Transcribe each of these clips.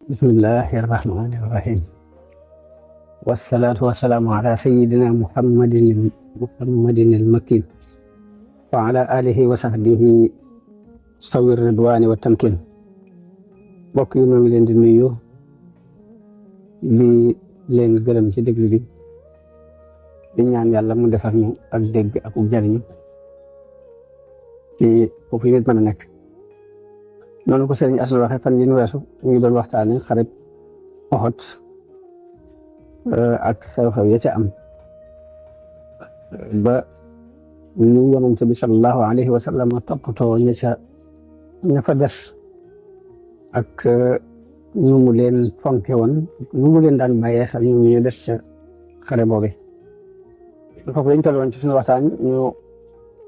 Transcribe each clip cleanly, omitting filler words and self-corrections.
بسم الله الرحمن الرحيم والصلاة والسلام على سيدنا محمد المكين وعلى آله وصحبه صوي الرضوان والتمكين mbokk yi ñoo ngi leen di nuyu di leen gërëm ci déglu bi di ñaan yàlla mu defal ñu ak dégg ak jariñu ci foofu nit mën a nekk noonu ko sëriñ Asal waxe fan yi ñu weesu ñu ngi doon waxtaane xareb Uhud ak xew-xew ya ca am ba ñu yonent bi sallallahu alayhi wa sallam toppatoo ña fa des ak ñu mu leen fonke woon ñu mu leen daan bàyyee xel ñu des ca xare boobe foofu lañ toll woon ci suñu waxtaan ñu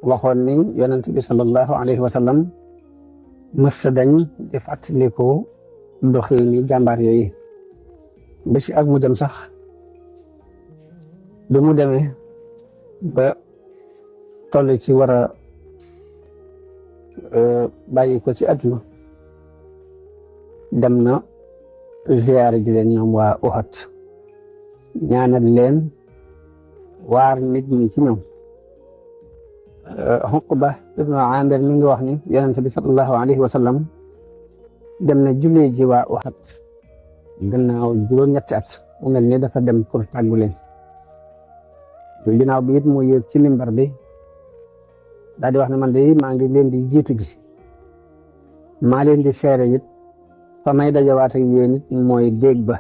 waxoon ni yonent bi sallallahu alayhi wa sallam mës dañ di fàttaliku doxini jàmbaar yooyu ba ci ak mu dem sax bi mu demee ba toll ci war a bàyyi ko ci àdduna dem na ziyaare ji leen ñoom waa Uhud ñaanal leen waar nit ñi ci ñoom Uqba ibnu Amir mi ngi wax ni yonent bi sallallahu alayhi wa sallam dem na jullee ji waa Uhud gannaaw juróom-ñetti at mu mel ni dafa dem pour tàggu leen ginnaaw bi it mu yéeg ci mimbar bi daal di wax ne man de maa ngi leen di jiitu ji maa leen di seere it fa may dajawaat ak yéen it mooy déeg ba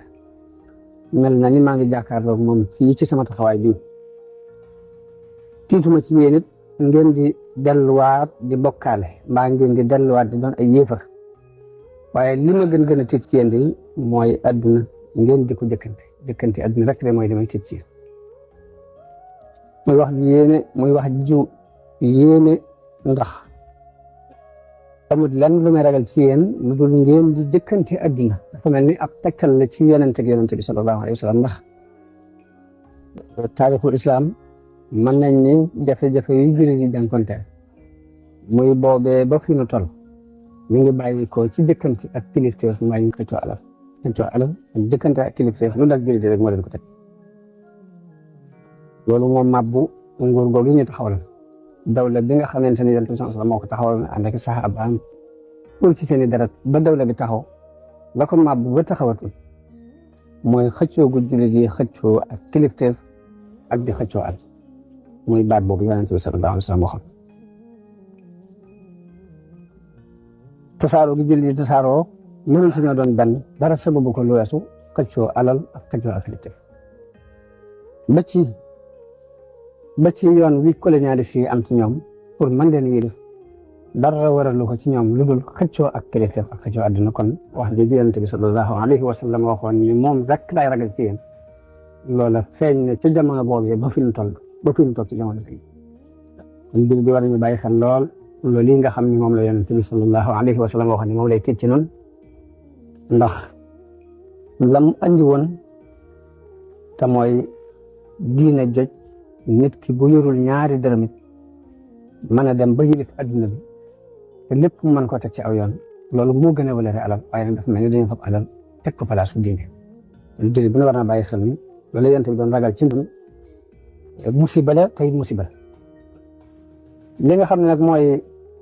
mel na ni maa ngi jàkkaarloog moom fii ci sama taxawaay bi tiituma ci yéen it ngeen di delluwaat di bokkaale mbaa ngeen di delluwaat di doon ay yéefar waaye li ma gën a tiit ci yéen di mooy adduna ngeen di ko jëkkante adduna rek de mooy damay tiit ci yéen muy wax ju yéene ndax amul lan lu may ragal ci yéen lu dul ngeen di jëkkante adduna dafa mel ni ab tekkal la ci yonente bi sallallahu alayhi wa sallam ndax taarixul islam mën nañ ni jafe-jafe yu jullit yi jànkonte muy boobee ba fi nu toll mi ngi bàyyi ko ci jëkkante ak kilifteef mooy xëccoo alal ak jëkkante ak kilifteef lu dal jullit rek moo leen ko teg loolu moom mabbu nguur googu ñu taxawal dawla bi nga xamante ni yonent bi sallallahu alayhi wa sallam moo ko taxawal ànd ak saxaabaam pour ci seen i dara ba dawla bi taxaw la ko mabbu ba taxawatul mooy xëccoo gu jullit yi xëccoo ak kilifteef ak di xëccoo alal muy baat boobu yonent bi sallallahu alayhi wa sallam waxoon tasaaroo gi jullit yi tasaaroo mënut ñoo doon benn dara sababu ko lu weesu xëccoo alal ak xëccoo ak kilifteef ba ci yoon wi colonialiste yi am ci ñoom pour mën leen yilif dara waralu ko ci ñoom lu dul xëccoo ak kilifteef ak xëccoo àdduna kon wax ji yonent bi sallallahu alayhi wa sallam waxoon ni moom rek laay ragal ci yéen loola feeñ na ci jamono boobu ba fi ñu toll ci jamono bi kon mbir bi war nañu bàyyi xel lool loolu yi nga xam ni moom la yonent bi sallallahu alayhi wa sallam waxoon ni moom lay tiit ci noonu ndax lam andi woon te mooy diine joj nit ki bu yorul ñaari dërëm it mën a dem ba yilif adduna bi te lépp mu mën ko teg ci aw yoon loolu moo gën a wëlëre alal waaye nag dafa mel ni dañu fab alal teg ko place diine jullit bu ne war na bàyyi xel ni loolu yonent bi doon ragal ci ñun musiba la tey musiba la li nga xam ne nag mooy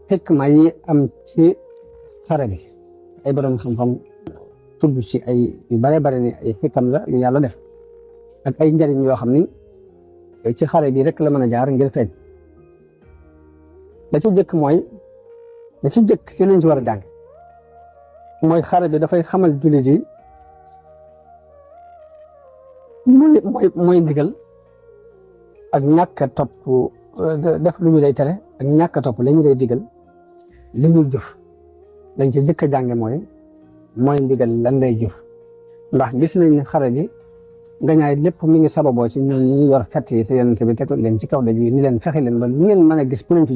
xikma yi am ci xare bi ay borom xam-xam tudd ci ay yu bare ni ay xikam la yu yàlla def ak ay njariñ yoo xam ni ci xare bi rek la mën a jaar ngir feeñ da ci jëkk ci lañ ci war a jàng mooy xare bi dafay xamal jullit yi mooy ndigal ak ñàkk a topp def lu ñu lay tere ak ñàkk a topp la ñu lay digal li muy jëf dañ ci jëkk a jànge mooy ndigal lan lay jëf ndax gis nañ ne xare bi gañaay lépp mi ngi sababoo ci ñun ñi yor fett yi te yonent bi teg leen ci kaw daj yi ni leen fexe leen ba lu ngeen mën a gis bu leen fi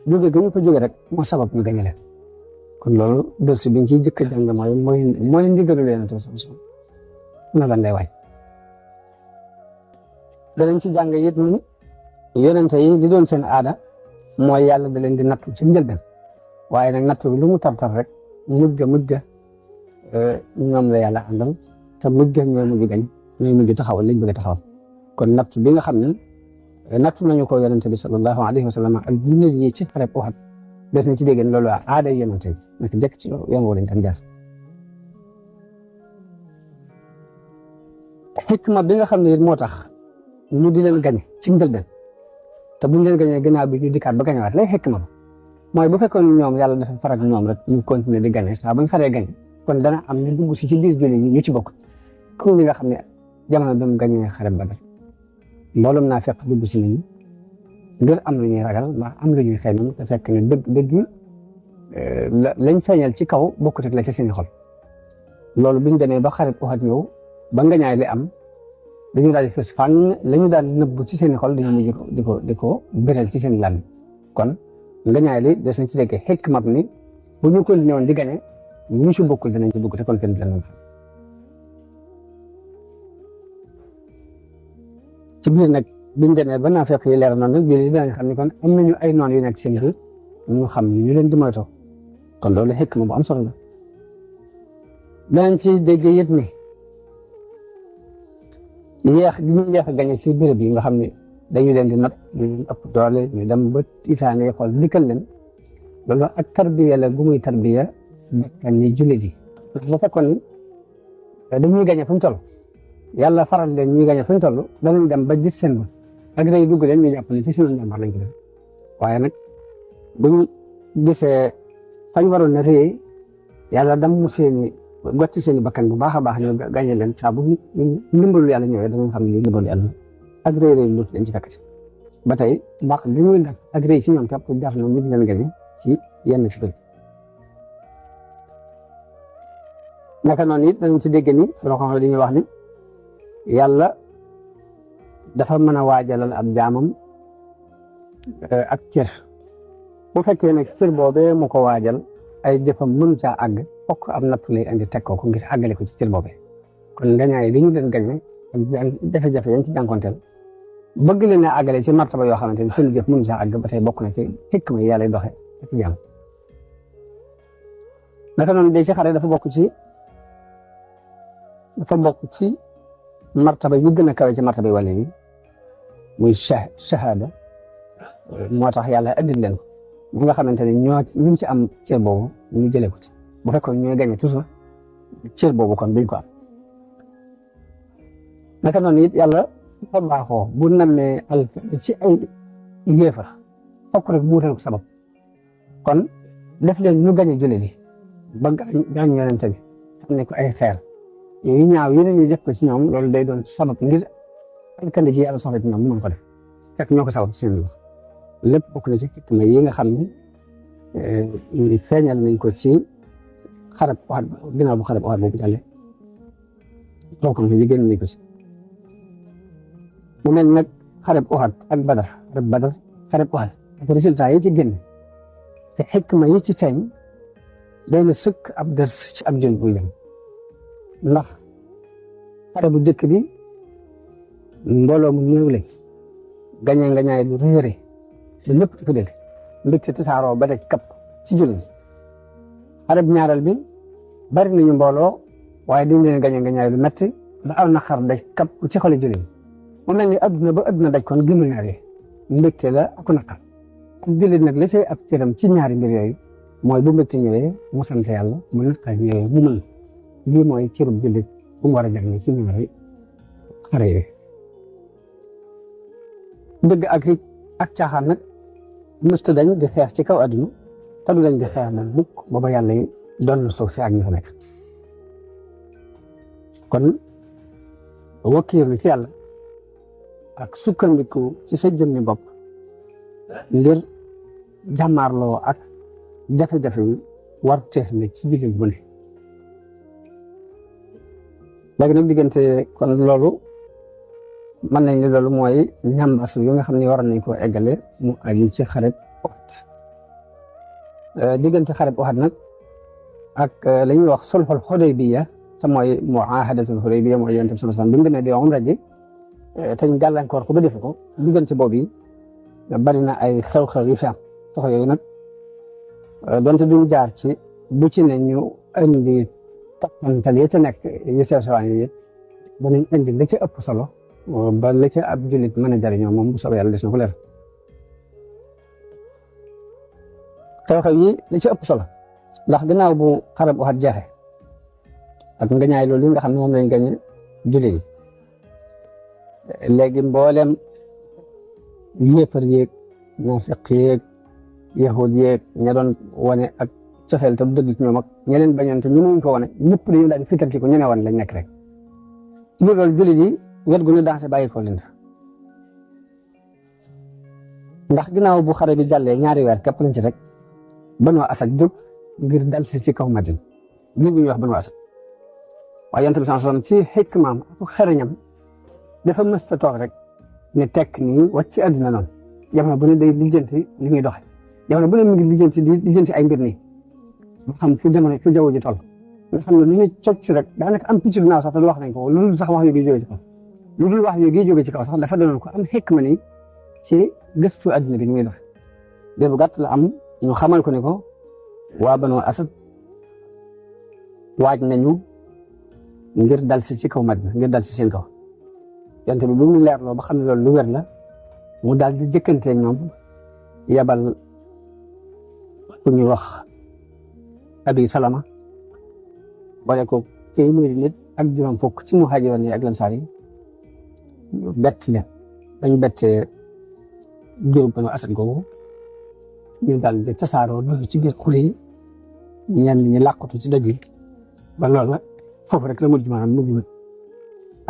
jóge ga ñu fa jóge rek moo sabab ñu gañe leen kon loolu dërs biñ ciy jëkk a jàng mooy ndigalu yonent bi na lan lay waay danañ ci jàng it ni yonent yi di doon seen aada mooy yàlla da leen di nattu ci njëlbeen waaye nag nattu bi lu mu tar rek mujj ga ñoom la yàlla àndal te mujj ñooy mujj gañ ñooy mujj taxawal lañ bëgg a taxawal kon natt bi nga xam ne nattu nañu ko yonente bi sallallahu alayhi wa sallam ak jullit yi ci xareb Uhud des na ci dégg loolu aaday yonente bi naka jëkk ci yoon woo lañ daan jaar xikma bi nga xam ne it moo tax ñu di leen gañe ci njëlbeen te buñ leen gañee gannaaw bi ñu dikkaat ba gañewaat lay xikma ba mooy bu fekkoon ñoom yàlla dafa farak ñoom rek ñu continuer di gañe saa buñ xaree gañe kon dana am ñu dugg si ci biir jullit ñi ñu ci bokk comme ñi nga xam ne jamono bi mu gañee xareb Badar mboolum naa fekk dugg si nañu ngir am lu ñuy ragal mbaa am lu ñuy xëy na te fekk ne dëgg lañ feeñal ci kaw bokkut ak la ci seen xol loolu biñ demee ba xareb Uhud ñëw ba ngañaay li am dañu daal di fës fànn la ñu daan nëbb ci seen xol dañu mujj di ko bëral ci seen lan kon ngañaay li des na ci dégg xikma ni bu ñu ko ñëwoon di gañe ñu ci bokkul dinañ ci dugg te kon kenn du leen ci biir nag biñ demee ba naa fekk yi leer noonu nag biir yi dinañ xam ne kon am nañu ay noon yu nekk seen biir ñu xam ñu leen di moytoo kon loolu xikma bu am solo la danañ ci dégg yit ni yéex gi ñu yéex a gañe si béréb yi nga xam ne dañu leen di not ñu leen ëpp doole ñu dem ba isaane xool dikkal leen loolu ak tarbiya la gu muy tarbiya bakkan ni jullit yi bu fekkoon ni dañuy gañe fu ñu toll yàlla faral leen ñuy gañe fu ñu toll danañ dem ba gis seen ba ak day dugg leen ñu jàpp ne ci seen njàmbar lañ ko def waaye nag buñ gisee fañ waroon na réy yàlla dam mu seeni gotti seeni bakkan bu baax a baax ñu gañe leen saa bu ndimbalu yàlla ñëwee danañ xam ne lii ndimbalu yàlla ak réy réy lu leen ci fekk ba tey baax li ñuy def ak réy ci ñoom képp jar na ñu di leen gañe ci yenn fi koy naka noonu it danañ ci dégg ni loo xam ne dañuy wax ni yàlla dafa mën a waajalal ab jaamam ak cër bu fekkee nag cër boobee mu ko waajal ay jëfam mënu caa àgg fokk am natt lay andi teg ko ngir àggale ko ci cër boobee kon ngañaay li ñu leen gañe ak jafe-jafe yañ ci jànkonteel bëgg leen a àggale ci martaba yoo xamante ni seen jëf mënu caa àgg ba tey bokk na ci xikma yi yàlla doxe ak jaam naka noonu day ci xare dafa bokk ci martaba yi gën a kawe ci martaba yi wàll yi muy shahada moo tax yàlla addil leen ko ñi nga xamante ne ñu ci am cër boobu ñu jëlee ko ci bu fekkoon ñooy gagné toujours cër boobu kon duñ ko am naka noonu it yàlla dafa baaxoo bu nammee al ci ay yéefar fokk rek mu wutal ko sabab kon def leen ñu gagné jullit yi ba gaañ yonente bi sànni ko ay xeer yooyu ñaaw yeneen ñi def ko ci ñoom loolu day doon sabab ngir alkande ci yàlla soxla ci ñoom mu mën ko def fekk ñoo ko sabab seen loolu lépp bokk na ci xikma yi nga xam ne feeñal nañ ko ci xarab Uhud ginnaaw bu xarab Uhud boobu jàllee bokk na ci génn nañ ko ci mu mel nag xarab Uhud ak Badar xarab Uhud ak résultat yi ci génn te xikma yi ci feeñ day na sëkk ab dërs ci ab jël buy dem ndax xare bu njëkk bi mbooloo mu néew lañ gañaay lu réere ba ñëpp di ko dégg mbégte tasaaroo ba daj kapp ci jullit xare bu ñaareel bi bari nañu mbooloo waaye dañ leen gañaay lu metti ba aw na xar daj kapp ci xoli jullit mu mel ni adduna ba adduna daj kon gënu ñaar yi mbégte la ak naqar ak jullit nag la cay ab cëram ci ñaari mbir yooyu mooy bu mbégte ñëwee mu sant yàlla mu naqar ñëwee mu mën lii mooy cërub jullit bu mu war a jàng ci ñaari xare yooyu dëgg ak caaxaan nag mësta dañ di xeex ci kaw àdduna te du dañ di xeex nag mukk booba yàlla yi doon na suuf si ak ñu fa nekk kon wakkiirlu ci yàlla ak sukkandiku ci sa jëmmi bopp ngir jàmmaarloo ak jafe-jafe yi war teef ne ci jullit bu ne léegi nag diggante kon loolu mën nañ ne loolu mooy ñambaas yu nga xam ne war nañ koo eggale mu aju ci xareb Uhud diggante xareb Uhud nag ak la ñuy wax sulhul Hudaybiya te mooy muahadatul Hudaybiya mooy yonent bi sallallahu alayhi wasallam bi mu demee di umra ji te ñu gàllankoor ko ba defu ko diggante boobu yi bari na ay xew-xew yu fi am soxla yooyu nag donte duñ jaar ci bu ci ne ñu indi taxantal ya ca nekk yu sew sewaan yi yëpp danañ indi la ca ëpp solo ba la ca ab jullit mën a jariñoo moom bu soobee yàlla des na ko leer xew-xew yi la ca ëpp solo ndax gannaaw bu xarab waxat jeexe ak nga ñaay loolu yi nga xam ne moom lañ gañe jullit yi léegi mboolem yéefar yéeg naafiq yéeg yahud yéeg ña doon wane ak cofeel te dëgg ci ñoom ak ña leen bañoon te ñu muñ ko wane ñëpp dañu daal di fitar ci ko ñeme wan lañ nekk rek ci biir loolu jullit yi wet gu ñu dansé bàyyi ko leen ndax ginnaaw bu xare bi jàllee ñaari weer képp lañ ci rek Banu Asad jóg ngir dal si ci kaw Madina ngir bu ñuy wax Banu Asad waaye Yonent bi sallallahu alayhi wasallam ci xikmaam ak xereñam dafa mës a toog rek ne tekk nii wàcc ci àddina noonu jamono bu ne day lijjanti li muy doxe jamono bu ne mu ngi lijjanti ay mbir nii ba xam fu jamono fu jaww ji toll nga xam ne lu ñu cocc rek daanaka am picc du naaw sax te lu wax nañ ko lu dul sax wax yu gi jóge ci kaw lu dul wax yu gi jóge ci kaw sax dafa doon ko am xikma ni ci gëstu àddina bi ni muy doxe dér bu gàtt la am ñu xamal ko ne ko waa Banu Asad waaj nañu ngir dal si ci kaw Madina ngir dal si seen kaw Yonent bi bu mu leerloo ba xam ne loolu lu wér la mu daal di jëkkante ñoom yabal ku ñuy wax Abi Salama boole ko téeméeri nit ak juróom fukk ci muhaajiroon yi ak lansaar yi bett leen bañ bettee giru Banu Asad googu ñu daal di tasaaroo dugg ci biir xur yi ñenn ñi làqatu ci doj yi ba loolu la foofu rek la mujj maanaam mujj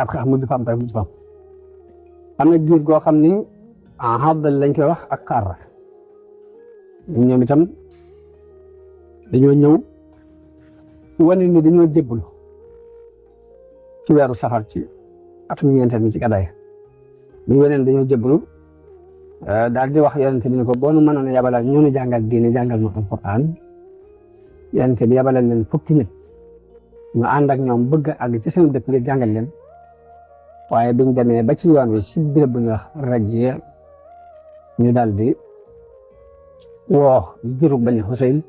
ab xeex mujj fa am tey mujj fa am na giir goo xam ni Abdal lañ koy wax ak Qarra ñoom itam dañoo ñëw wane ni dañoo jébbalu ci weeru safar ci atum ñeenteel mi ci gàddaay bi ñu wane dañoo jébbalu daal di wax Yonent bi ne ko boo nu mënoon a yabalal ñu nu jàngal diine jàngal nu Alxuraan Yonent bi yabalal leen fukki nit ñu ànd ak ñoom bëgg a àgg ci seen dëkk ngir jàngal leen waaye biñ demee ba ci yoon wi ci béréb bu ñuy wax Rajiya ñu daal di woo juru Bani Husayl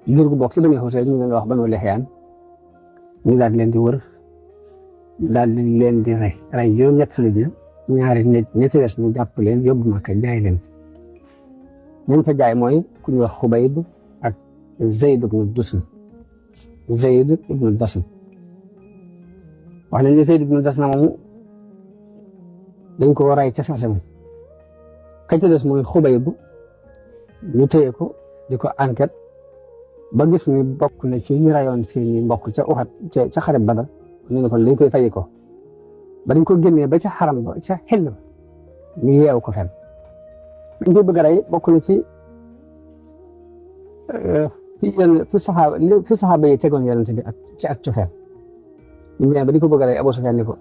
jur gu bokk ci Bani Husayl ñu leen wax Banu Lihyaan ñu daal di leen di wër daal di leen di rey juróom-ñett nit ñi ñaari nit ñetti des ñu jàpp leen yóbbu Makka jaay leen ñu fa jaay mooy ku ñuy wax Xubayb ak Zayd ibnu Dasn wax nañ ne Zayd ibnu Dasn moomu dañ ko rey ca saase moom ka ca des mooy Xubayb ñu téye ko di ko enquête ba gis ni bokk na ci ñu rayoon seeni mbokk ca Uhud ca xare Badar ñu ne ko dañ koy fayi ko ba dañ ko génnee ba ca xaram ba ca xel ba ñu yeew ko fenn dañ koy bëgg a rey bokk na ci fi saxaaba yi tegoon Yonent bi ak ci ak cofeel ñu ba di ko bëgg a rey Abu Sufyaan ni ko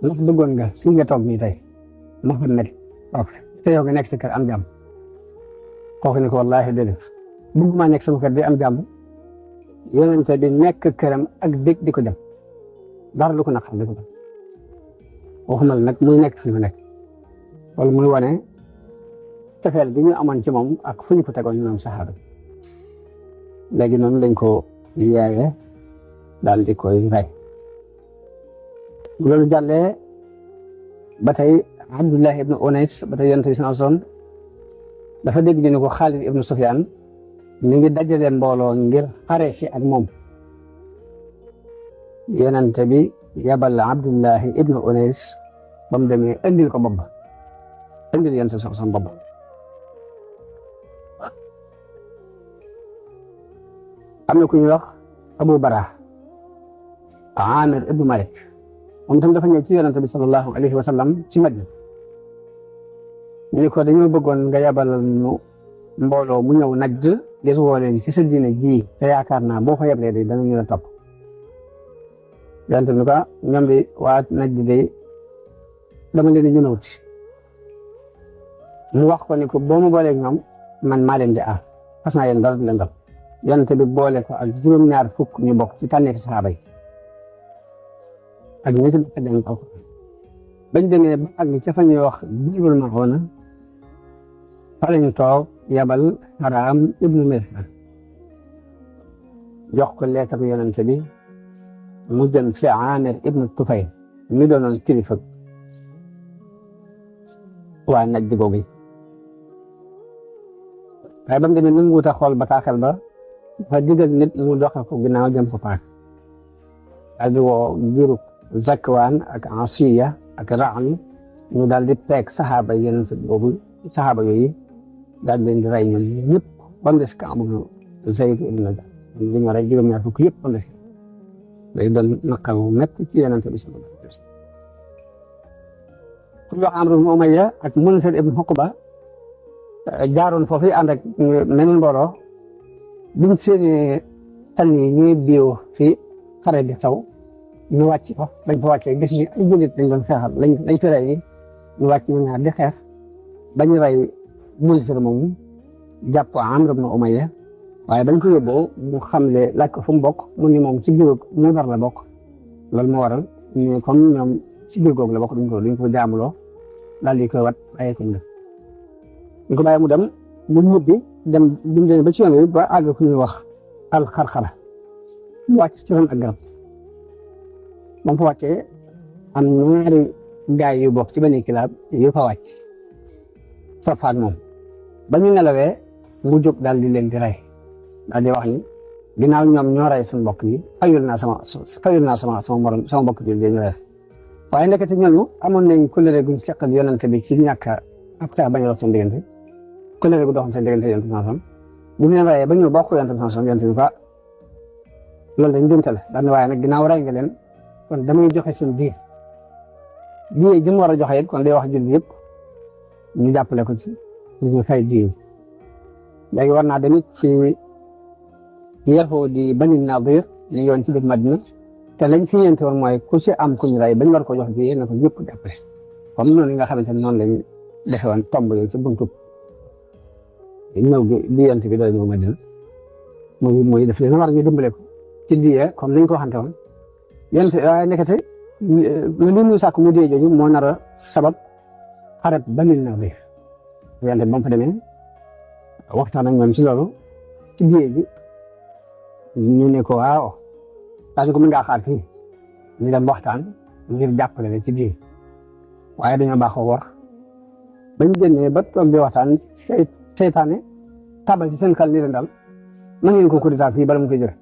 ndax bëggoon nga fii nga toog nii tey Muhammad toog te yow nga nekk ci kër am jàmm kooku ni ko wallaahi déedéet bëgguma nekk sama kër di am jàmm Yonent bi nekk këram ak dégg di ko dem dara lu ko naqar di ko dem waxuma la nag muy nekk fi mu nekk wala muy wane cofeel bi ñu amoon ci moom ak fu ñu ko tegoon ñu am saxaaba léegi noonu lañ ko yeewee daal di koy rey loolu jàllee ba tey Abdullah ibnu Unays ba tey Yonent bi sallallahu alayhi wasallam dafa dégg ñu ne ko Xaalid ibnu Sufyaan ñu ngi dajale mbooloo ngir xare si ak moom Yonent bi yabal Abdullah ibnu Unays ba mu demee indil ko bopp indil Yonent bi sallallahu alayhi wasallam bopp am na ku ñuy wax Abu Bara Amir ibnu Malik moom itam dafa ñëw ci Yonent bi sallallahu alayhi wa sallam ci Madina ñu ne ko dañoo bëggoon nga yabalal nu mbooloo mu ñëw Najd ngir woo leen ci sa diine ji te yaakaar naa boo fa yeblee day danañu la topp Yonent bi ko ñoom bi waa Najd de dama leen di ñëwut mu wax ko ni ko boo ma booleeg ñoom man maa leen di aar fas naa yéen dara du leen dal Yonent bi boole ko ak juróom-ñaar fukk ñu bokk ci tànneefi saxaaba yi ak ñi ci dëkk jàng ko bañ demee ba àgg ca fa ñuy wax Biirul Ma'uuna fa lañu toog yabal Haraam ibnu Milhaan jox ko leetar yonent bi mu jëm ci Aamir ibnu Tufayl mi doonoon kilifa waa Najd googu waaye ba mu demee nanguwut a xool bataaxel ba dafa digal nit mu doxe ko ginnaaw jëm ko paak daal di woo giiru Zakwaan ak Asiya ak Raam ñu daal di peeg saxaaba yonent boobu saxaaba yooyu daal di leen di rey ñoom ñëpp ba mu des Kaab ibnu Zayd ibnu li ñu rey juróom-ñaar fukk yëpp ba mu des day doon naqar mu métti ci yonent bi sallallahu alayhi wa sallam ku ñu wax Amru ibnu Umayya ak Munsir ibnu Uqba jaaroon foofu ànd ak meneen mbooloo biñ séenee tànn yi ñuy biiw fi xare bi taw ñu wàcc ko bañ fa wàccee gis ni ay jullit dañ doon xeexal lañ fi rey ñu wàcc ñu ñaar di xeex bañu rey Munsir moomu jàpp Amr ibn Umayya waaye bañ ko yóbboo mu xamle laaj ko fu mu bokk mu ni moom ci biir Mudar la bokk loolu moo waral ñu comme ñoom ci biir googu la bokk duñ ko jaamuloo daal di koy wat bàyyi ko mu def ñu ko bàyyi mu dem mu ñibbi dem buñ demee ba ci yoon wi ba àgg ku ñuy wax Al-Xarxara mu wàcc ci ron ak garab ba mu fa wàccee am ñaari gaay yu bokk ci Bani Kilaab yu fa wàcc fafaak moom ba ñu nelawee mu jóg daal di leen di rey daal di wax ni ginnaaw ñoom ñoo rey suñu mbokk yi fayul naa sama morom sama mbokk bi ñu rey waaye ndekete ñooñu amoon nañ kóllëre guñ seqal yonante bi ci ñàkk ab taa bañ a dox seen diggante kóllëre gu doxoon seen diggante yonante sansam bu ñu leen reyee ba ñu bokk yonante sansam yonante bi fa loolu dañ jëmte la daal ne waaye nag ginnaaw rey nga leen kon damay joxe seen diir diir ji mu war a joxe it kon day wax julli yëpp ñu jàppale ko ci ñu fay diir léegi war naa demit ci Yahuudi Bani Nadir ñu yoon ci biir Madina te lañ siñeente woon mooy ku ci am kuñ rey bañ war ko jox diir na ko ñëpp jàppale comme noonu li nga xamante ne noonu lañ defe woon tomb yooyu ci buntu ñëw gi bi yonent bi doon ñëw Madina muy def leen war ñu dimbale ko ci diir comme liñ ko waxante woon yonent waaye nekkate li muy sàkk mu dee jooju moo nar a sabab xareb Bani Nadir yonent ba mu fa demee waxtaan ak ñoom ci loolu ci biir bi ñu ne ko waaw daal ko mën ngaa xaar fii ñu dem waxtaan ngir jàppale la ci biir waaye dañoo baaxoo war bañ génnee ba toog bi waxtaan seytaane tabal ci seen xel ni leen daal na ngeen ko kuréel fii bala mu koy jël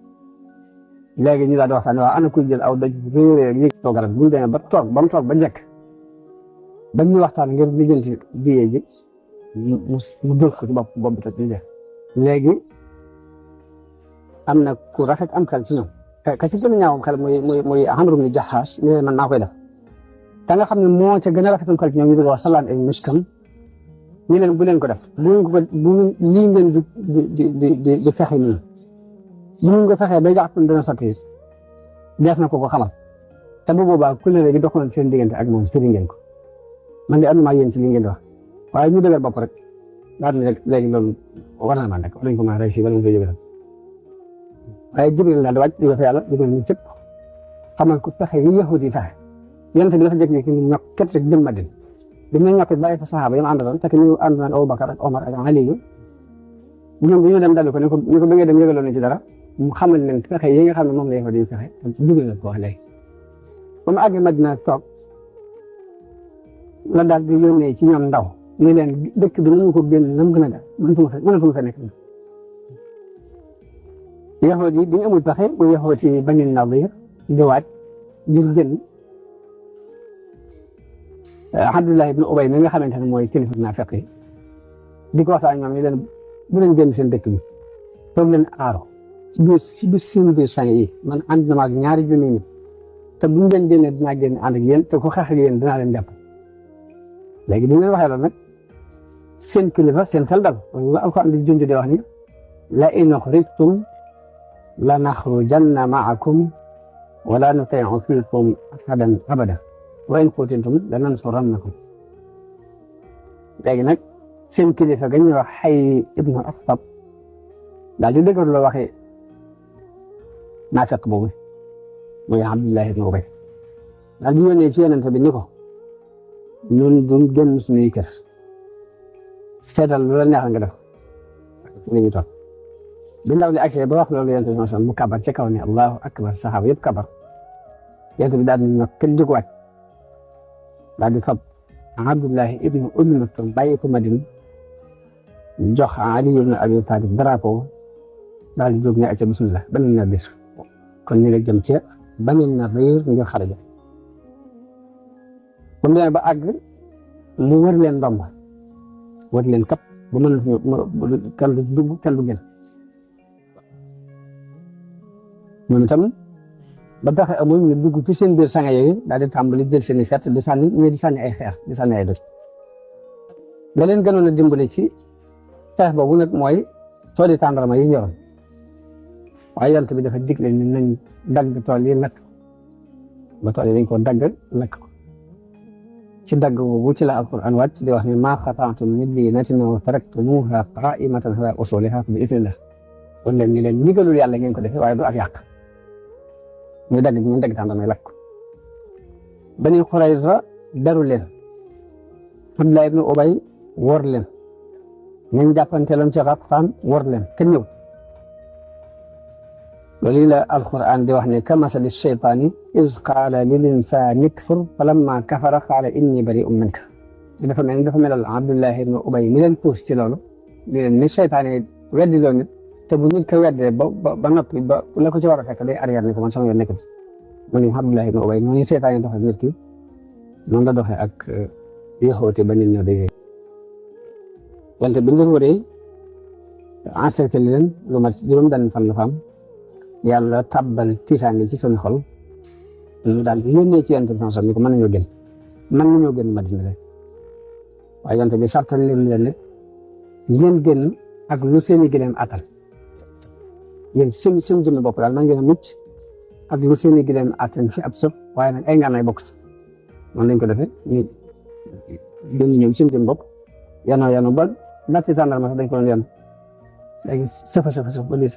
léegi ñu daal di waxtaan waaw ana kuy jël aw doj réeréer yéeg ci garab bu ñu demee ba mu toog ba njëkk bañ ñu waxtaan ngir lijjanti diye ji mu dóor ko ci bopp bi toj ñu léegi am na ku rafet am xel ci ñoom ka ci gën a ñaawam xel muy Amru ibn Jahash ñu ne man naa koy def te nga xam ne moo ca gën a rafetam xel ci ñoom ñu di wax Salaan ibn Mishkam ñu leen bu leen ko def bu lii ngeen di fexe nii bu ngeen ko fexee bay jàpp dana sotti dees na ko xamal te bu boobaa kuréel gi doxoon seen diggante ak moom firi ngeen ko man de ànduma ak yéen ci li ngeen di wax waaye ñu dëgër bopp rek daal di rek léegi loolu war naa mën rek war nañ ko mën a rey fii wala ñu koy jóge waaye Jibril daal di wàcc di ko fa yàlla di ko ñu cëpp xamal ko pexe yi yahudi yi fexe yonent bi dafa jékki-jékki ñu ñokk ket rek jëm Madina bi mu ne ñokk bàyyi fa saxaaba yi ma àndaloon fekk ñu àndoon Abubakar ak Omar ak Aliyu ñoom dañoo dem daldi ko ne ko ba ngeen dem yëgaloon na ci dara mu xamal leen pexe yi nga xam ne moom la yahudi yi fexe Jibril la ko wax léegi ba mu àggee Madina toog la daal di yónnee ci ñoom ndaw ni leen dëkk bi nañu ko génn nam gën a def mënatuma fa nekk yahood yi bi ñu amul pexe bu yahood yi Bani Nadir di waaj ngir génn Abdullah ibn Ubay mi nga xamante ne mooy kilifa naafiq yi di ko waxtaan ñoom ni leen bu leen génn seen dëkk bi toog leen aaro ci biir seen biir sang yi man ànd na ma ak ñaari junni nit te buñ leen génnee dinaa génn ànd ak yéen te ku xeex ak yéen dinaa leen jàpp léegi bi ngeen waxee loolu nag seen kilifa seen xel dal la Alxuraan di junj di wax ni la in uxrijtum la naxrujanna maakum wala nutii'u fiikum ahadan abada wa in qutiltum lanansurannakum léegi nag seen kilifa ga ñuy wax Xay ibnu Axtab daal di dëgër loo waxee naafiq boobu muy Abdullah ibnu Ubay daal di yónnee ci yonent bi ni ko ñun duñ génn suñuy kër seetal lu la neex nga def li ñu toog bi ndaw li accès ba wax loolu yonent bi mu kabar ci kaw ne allahu akbar saxaaba yëpp kabar yonent bi daal di ñëw kenn jóguwaat daal di fab Abdullahi ibnu Ummi Maktum bàyyi ko Madina jox Ali ibnu Abi Talib drapeau daal di jóg ne acca bismillah Bani Nadir kon ñu ngi jëm ca Bani Nadir ngir xaraja ba mu demee ba àgg mu wër leen ndomba wër leen kap ba mën kenn du dugg kenn du génn ñoom itam ba taxe amul ñu dugg ci seen biir sanga yooyu daal di tàmbali jël seen i fett di sànni ñii di sànni ay xeer di sànni ay doj la leen gënoon a dimbali ci xeex boobu nag mooy tooli tàndarma yi ñoroon waaye yonent bi dafa digle ni nañ dagg tool yi lakk ba tool yi dañ ko dagg lakk ko ci dagg boobu ci la alquran wàcc di wax ne maa qata'tum min liinatin aw taraktumuuha qaa'imatan alaa usuulihaa bi idnillah kon leen ni leen ndigalul yàlla ngeen ko defee waaye du ak yàq ñu dagg tàndarma yi lakk ko Bani Qurayza daru leen Abdullah ibnu Ubay wor leen nañ jàppanteeloon ci Ghatfaan wor leen kenn ñëw loolu la alquran di wax ne kamasali shaytaani iz qaala lil insaani kfur falammaa kafara qaala innii bari'un minka dafa melal Abdullah ibnu Ubay mi leen puus ci loolu di leen ni shaytaani weddi loo nit te bu nit ko weddee ba noppi ba la ko ci war a fekk day arrière ni ko man sama yoon nekk man Abdullah ibn Ubay noonu seytaane doxee nit ki noonu la doxee ak yéexoote ba nit ñi day wante bi ñu wëree encercler leen lu mat juróom benn fan la fa am yàlla tabbal tiitaange ci seen xol ñu daal di yónnee ci yonent bi sallallahu alayhi wasallam ni ko mën nañoo génn Madina rek waaye yonent bi sartal leen ne ngeen génn ak lu seeni gileem attal yéen seen jëmmi bopp daal man ngeen a mucc ak lu seeni gileem attan ci ab sëb waaye nag ay ngànnaay bokk ci noonu lañ ko defee ñu gën ñëw seen jëmmi bopp yanu ba natti tàndarma sax dañ ko doon yanu léegi sëf ba lis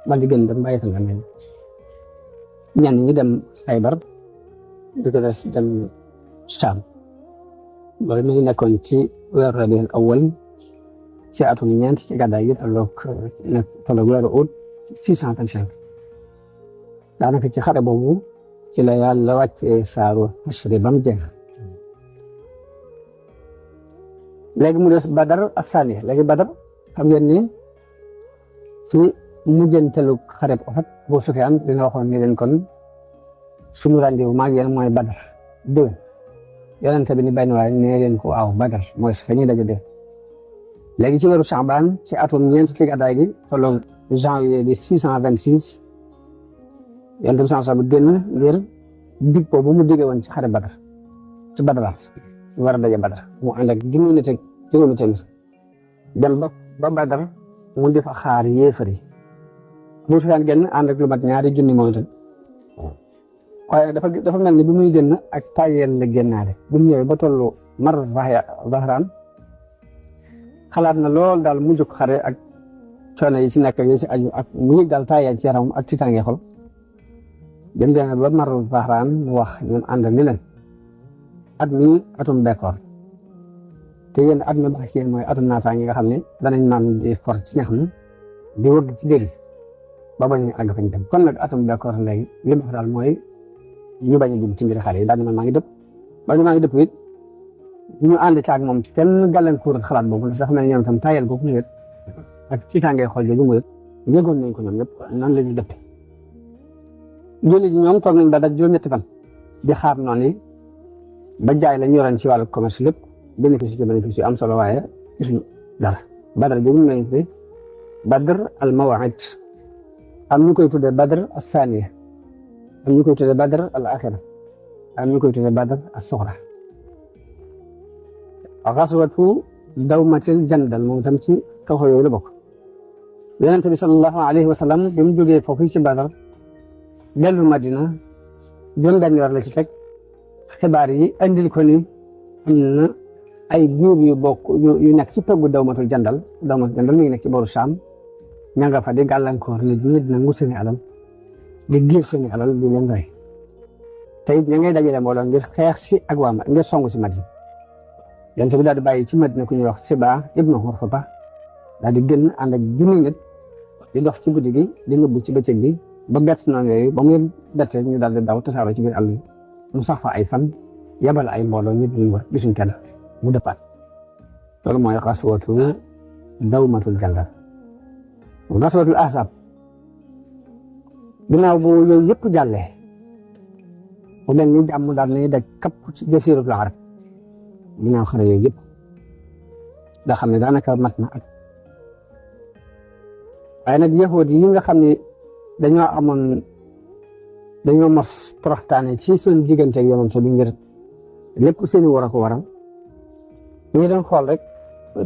mal di gën dem bàyyi fa ngànnaay ñenn ñi dem Xaybar di ko des dem Saam loolu mi ngi nekkoon ci weeru Rabiul Awwal ci atum ñeent ci gàddaay gi tolloog weeru août 625 daanaka ci xare boobu ci la yàlla wàccee saaru Hashr ba mu jeex léegi mu des Badar as-Saaniya léegi Badar xam ngeen ni ci mujjantelu xare Uhud Abu Sufyaan dina waxoon ni leen kon suñu rendez-vous maag yéen mooy Badar déwén yonente bi ni benn waaye nee leen ko waaw Badar mooy fa ñuy daje dee léegi ci weeru Sha'ban ci atum ñeent ci gàddaay gi tolloog janvier di 626 yonent bi sallallahu alayhi wasallam génn ngir dig boobu mu digge woon ci xare Badar ci Badaraat ñu war a daje Badar mu ànd ak juróomi nit ak juróomi tamit dem ba Badar mu di fa xaar yéefar yi Abu Sufyaan génn ànd ak lu mat ñaari junni moom itam waaye dafa mel ni bi muy génn ak tayel la génnaale bu mu ñëwee ba tollu Mar Zahraan xalaat na lool daal mu jóg xare ak coono yi ci nekk yi ci aju ak mu yëg daal tayel ci yaram ak ci tàngee xol dem demee ba Mar Zahraan mu wax ñoom ànd ni leen at mi atum bekkoor te yéen at mi baax ci yéen mooy atum naataange nga xam ne danañ naan di for ci ñax mi di wëgg ci déri ba bañ àgg fañ dem kon nag atum bekkoor léegi li ma daal mooy ñu bañ a dugg ci mbiri xale yi daal di man maa ngi dëpp ba maa ngi dëpp it ñu ànd caag moom kenn gàllankoor xalaat boobu ndax dafa mel ni ñoom itam tayal boobu mu yëg ak ci tàngee xool jooju mu yëg yëgoon nañ ko ñoom ñëpp nan la ñu dëpp jullit yi ñoom toog nañ ba daj juróom-ñetti fan di xaar noonu yi ba jaay la ñu yoroon ci wàllu commerce lépp bénéfice yu am solo waaye gisuñu dara Badar bi ñu ngi fi Badr al Maw'id am ñu koy tuddee Badr as-Saaniya am ñu koy tuddee Badr al-Aaxira am ñu koy tuddee Badr as-Sughra ghazwatu Dawmatil Jandal moom tam ci kaw yooyu la bokk Yonent bi sallallahu alayhi wa sallam bi mu jógee foofu ci Badr dellu Madina juróom benn weer la ci fekk xibaar yi andil ko ni am na ay góor yu bokk yu nekk ci peggu Dawmatul Jandal mi ngi nekk ci booru Saam ña nga fa di gàllankoor nit ñi dina ngu seeni alal di giir seeni alal di leen rey te it ña ngay dajale mbooloo ngir xeex si ak waa ngir songu si Madina Yonent bi daal di bàyyi ci Madina ku ñuy wax Sibaa ibnu Hurfuta daal di génn ànd ak junni nit di dox ci guddi gi di nëbbu ci bëccëg bi ba bett noonu yooyu ba muy bettee ñu daal di daw tasaaroo ci biir àll bi mu sax fa ay fan yabal ay mbooloo ñu duñ wër gisuñ kenn mu dëppaat loolu mooy xaswatu dawmatul jandal xaswatul ahzab ginnaaw bu yooyu yëpp jàllee mu mel ni jàmm daal nañu daj kapp ci jasiratul arab ginnaaw xare yooyu yëpp nga xam ne daanaka mat na ak waaye nag yahuud yi nga xam ne dañoo mos toroxtaane ci seen diggante ak yonent bi ngir lépp seeni war a ko waral ñu ngi doon xool rek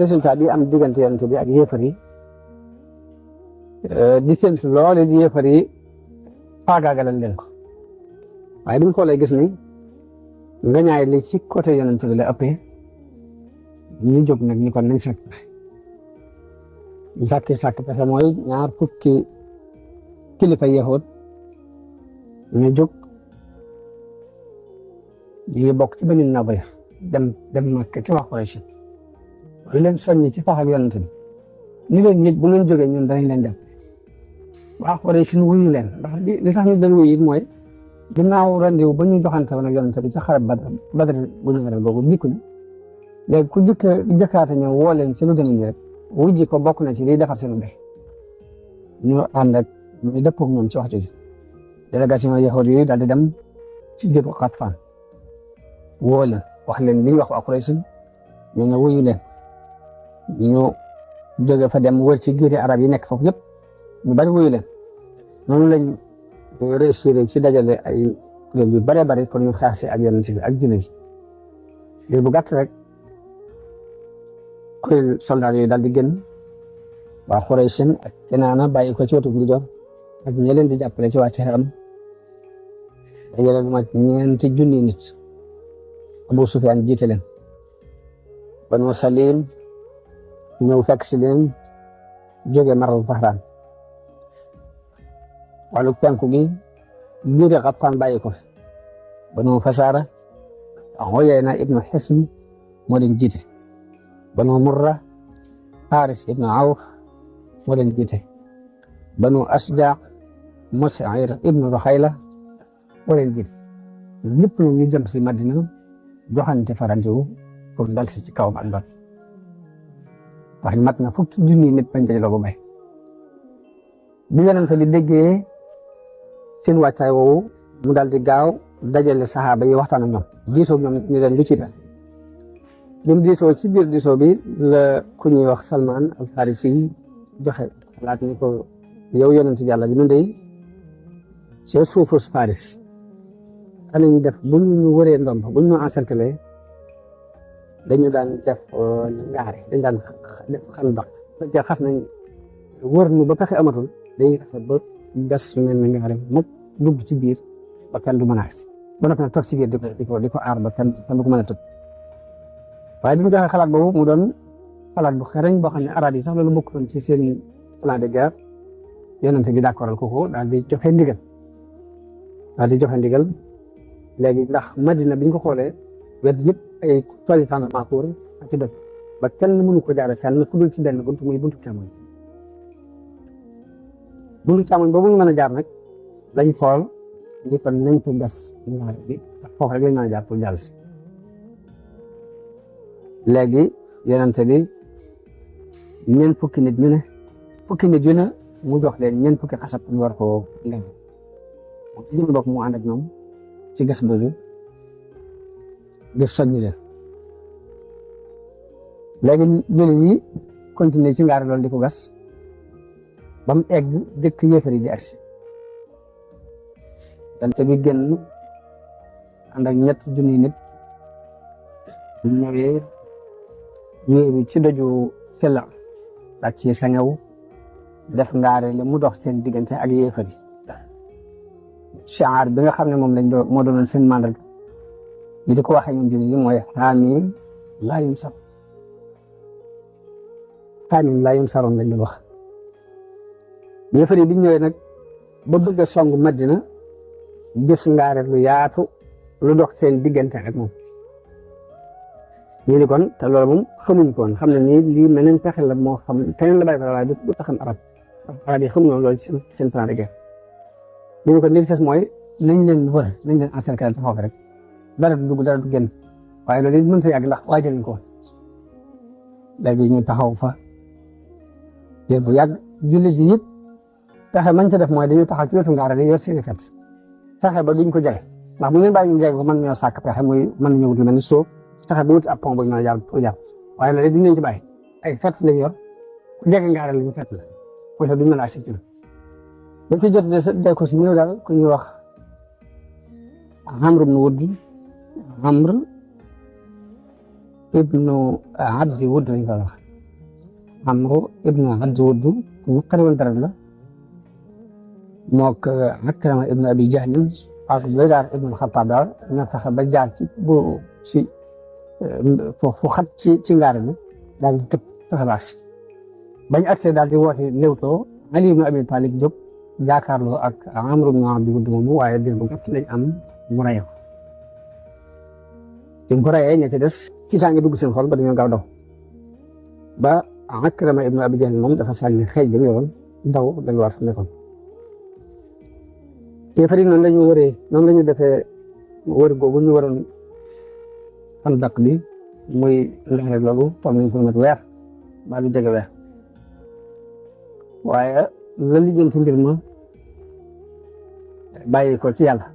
résultat bi am diggante yonent bi ak yéefar yi di séntu loole di yéefar yi faagaagalal leen ko waaye bi ñu xoolee gis ni nga ñaay li ci côté yonent bi la ëppee ñu jóg nag ñu kon nañ fekk sàkk pexe mooy ñaar fukki kilifa yahuud ñu jóg ñu ngi bokk ci Banu Nadir dem Makka ci wax Quraysh lu leen soññi ci fax ak yonent bi ni leen nit bu ngeen jógee ñun danañ leen dem wax Quraysh wuyu leen ndax li tax ñu dañ wuyu it mooy ginnaaw rendiw ba ñu joxante woon ak yonent bi ci xarab Badr bu ñu waral boobu dikku na léegi ku jëkkaate ñëw woo leen ci lu demee nii rek wujji ko bokk na ci liy defar seen mbéy ñu ànd ak ñu dëppoo ak ñoom ci waxtu bi délégation yahuud yi daal di dem ci biir Xatfaan woo leen wax leen li ñu wax waa Quraysh ñu ne wuyu leen ñu jóge fa dem wër ci giiri arab yi nekk foofu yëpp ñu bari wuyu leen noonu lañ réussir ci dajale ay kuréel yu bare bari pour ñu xaase ak yonent bi ak jullit yi bu gàtt rek kuréel soldat yooyu daal di génn waa Quraysh ak Kinaana bàyyi ko ci wetu ndijoor ak ñi leen di jàppale ci waa Tehran dajale lu mat 4 junni nit Abu Sufyaan jiite leen Banu Salim ñëw fekk si leen jóge Marru Zahraan wàllu penku gi biir Xatfaan bàyyi ko fi Banu Fasaara Uyayna ibnu Hisn moo leen jiite Banu Murra Haris ibnu Awf moo leen jiite Banu Asja Mus'ir ibnu Ruxayla moo leen jiite ñëpp ñu jëm si Madina joxante farantewu pour dal si ci kawam ak ndot wax mat na fukki junni nit bañ dajaloo ba bay bi yonent bi déggee seen wàccaay woowu mu daal di gaaw dajale saxaaba yi waxtaan ak ñoom diisoo ñoom ñu leen lu ci def bi mu diisoo ci biir diisoo bi la ku ñuy wax Salman al Farisi joxe xalaat ni ko yow yonent yàlla bi nu dey ci suufu Faris anañ def bu ñu wëree ndomb bu ñu encerclé dañu daan def ngaare dañ daan def xandax fekkee xas nañ wër nu ba pexe amatul dañuy fexe ba gas mel ni ngaare mukk dugg ci biir ba kenn du mën a agsi ba noppi nag toog ci biir di ko aar ba kenn du ko mën a tëb waaye bi mu joxee xalaat boobu mu doon xalaat bu xereñ boo xam ne arab yi sax loolu bokkutoon ci seen plan de guerre yonent bi d'accordal ko daal di joxe ndigal léegi ndax Madina bi ñu ko xoolee wet yëpp ay tool yi tànn ko ak ci dëkk ba kenn mënu ko jaare fenn ku dul ci benn buntu muy buntu càmmoñ boobu ñu mën a jaar nag lañ xool ni kon nañ ko gas ngaar bi foofu rek lañ mën a jaar pour jàll si léegi yonente bi ñeent fukki nit yu ne mu jox leen ñeent fukki xasab ñu war koo ngem moom ci jëmi bopp mu ànd ak ñoom ci gas boobu di soññi leen léegi jullit yi continuer ci ngaari loolu di ko gas ba mu egg dëkk yéefar yi di agsi yonente bi génn ànd ak 3 junni nit bu ñëwee wéeru ci doju Sila ak ci sangaw def ngaare li mu dox seen diggante ak yéefar yi shaar bi nga xam ne moom moo doonoon seen màndarga ñu di ko waxee ñoom jullit yi mooy xaamim laa yunsar lañ doon wax yéefar yi bi ñëwee nag ba bëgg a song Madina gis ngaare lu yaatu lu dox seen diggante ak moom ñu ni kon te loolu moom xamuñ ko woon xam ne nii lii meneen pexe la moo xam feneen la bàyyi ko waaye du taxam arab arab yi xamuñu woon loolu seen plan de guerre ñu ne ko li des mooy nañ leen wër nañ leen encercler taxaw fi rek dara du dugg dara du génn waaye loolu it mënut a yàgg ndax waajal nañ ko woon léegi ñu taxaw fa yéen bu yàgg jullit yi yëpp fexe mañ ca def mooy dañu taxaw ci wetu ngaara di yor seeni fet fexe ba duñ ko jege ndax bu ñu leen bàyyi ñu jege ko mën nañoo sàkk pexe muy mën nañoo wut lu mel ni suuf fexe ba wut ab pont bu ñu mën a jàpp pour jàpp waaye loolu it duñ leen ci bàyyi ay fet lañ yor ku jege ngaara la ñu fet la pour que duñ mën a agsi ci dañ ci jot de ko si ñëw daal ku ñuy wax Amr ibn Wudd Amr ibnu Abdi Wudd lañ koy wax Amr ibnu Abdi Wudd ñu xare woon dara la mook Akrama ibnu Abi Jahl ak Baydaar ibnu Xattaab daal ñoo fexe ba jaar ci bu ci fu xat ci ngaar bi daal di tëb fexe ba agsi bañ accès daal di woote léewtoo Ali ibnu Abi Talib jóg jàkkaarloo ak Amr ibnu Abdi Wudd moomu waaye dir bu gàtt lañ am mu rey ko bi mu ko reyee ña ci des ci saa ngi dugg seen xol ba dañoo gaaw daw ba Akrama ibnu Abi Jahl moom dafa sànni xeej bi mu yoroon daw delluwaat fa nekkoon kéefar yi noonu la ñu wëree noonu la ñu defee wër googu ñu waroon Xandaq bi muy leer loolu toll nañ ko mat weer ba lu jege weer waaye la lijjanti mbir ma bàyyi ko ci yàlla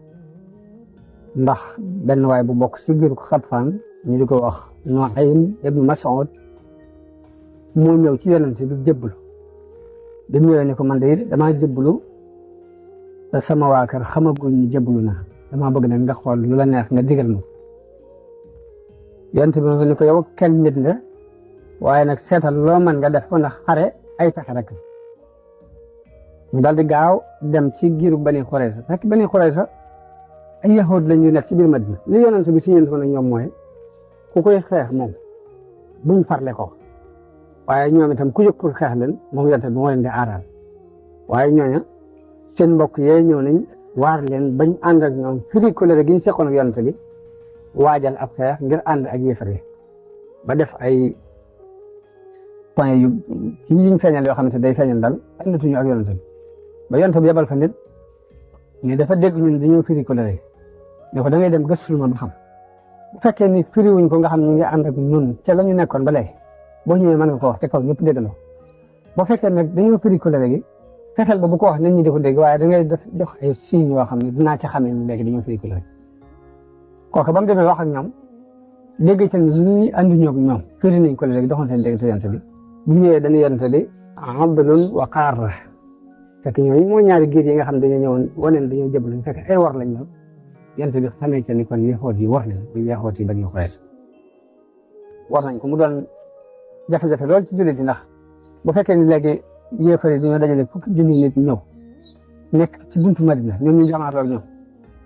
ndax benn waay bu bokk si biir Xatfaan ñu di ko wax Nuaym ibn Mas'ud moo ñëw ci yonent bi jébbalu bi mu ñëwee ne ko man de damaa jébbalu te sama waa kër xamaguñ ñu jébbalu naa damaa bëgg nag nga xool lu la neex nga digal ma yonent bi ne ko yow kenn nit nga waaye nag seetal loo mën nga def ko ndax xare ay pexe rek ñu daal di gaaw dem ci giiru Bani Xurayza fekk Bani Xurayza ay yahood lañ ñu nekk ci biir Madina li yonent bi si ñeen ko nag ñoom mooy ku koy xeex moom buñ farle ko waaye ñoom itam ku jóg pour xeex leen moom yonent bi moo leen di aaral waaye ñooña seen mbokk yee ñëw nañ waar leen bañ ànd ak ñoom firi kolere gi ñu seqoon ak yonent bi waajal ab xeex ngir ànd ak yéefar yi ba def ay point yu ci yiñ feeñal yoo xam ne day feeñal daal àndatuñu ak yonent bi ba yonent bi yebal fa nit mais dafa dégg ñun dañoo firi kolere yi ne ko da ngay dem gëstu ma ba xam bu fekkee ni firiwuñ ko nga xam ñu ngi ànd ak ñun ca la ñu nekkoon ba léegi boo ñëwee mën nga ko wax ca kaw ñëpp déggandoo boo fekkee nag dañoo firi kolere gi fexeel ba bu ko wax nit ñi di ko dégg waaye da ngay def jox ay signes yoo xam ne dinaa ci xamee ni léegi dañoo firi kolere kooku ba mu demee wax ak ñoom dégg ci ñi anduñoo ak ñoom firi nañ kolere gi doxoon seen diggante yonent bi bu ñëwee dañuy yonent bi Abdun wa Qaarra fekk ñooñu mooy ñaari giir yi nga xam ne dañoo ñëwoon waneen dañoo jëblu fekk ay war lañ ñëw yonent bi xamee ca ni kon yaxoot yi war nañ yaxoot yi Bani Xurayza war nañ ko mu doon jafe-jafe lool ci jullit yi ndax bu fekkee ni léegi yéefar yi dañoo dajale fukki junni nit ñëw nekk ci buntu Madina ñoom ñu jamaatoo ak ñoom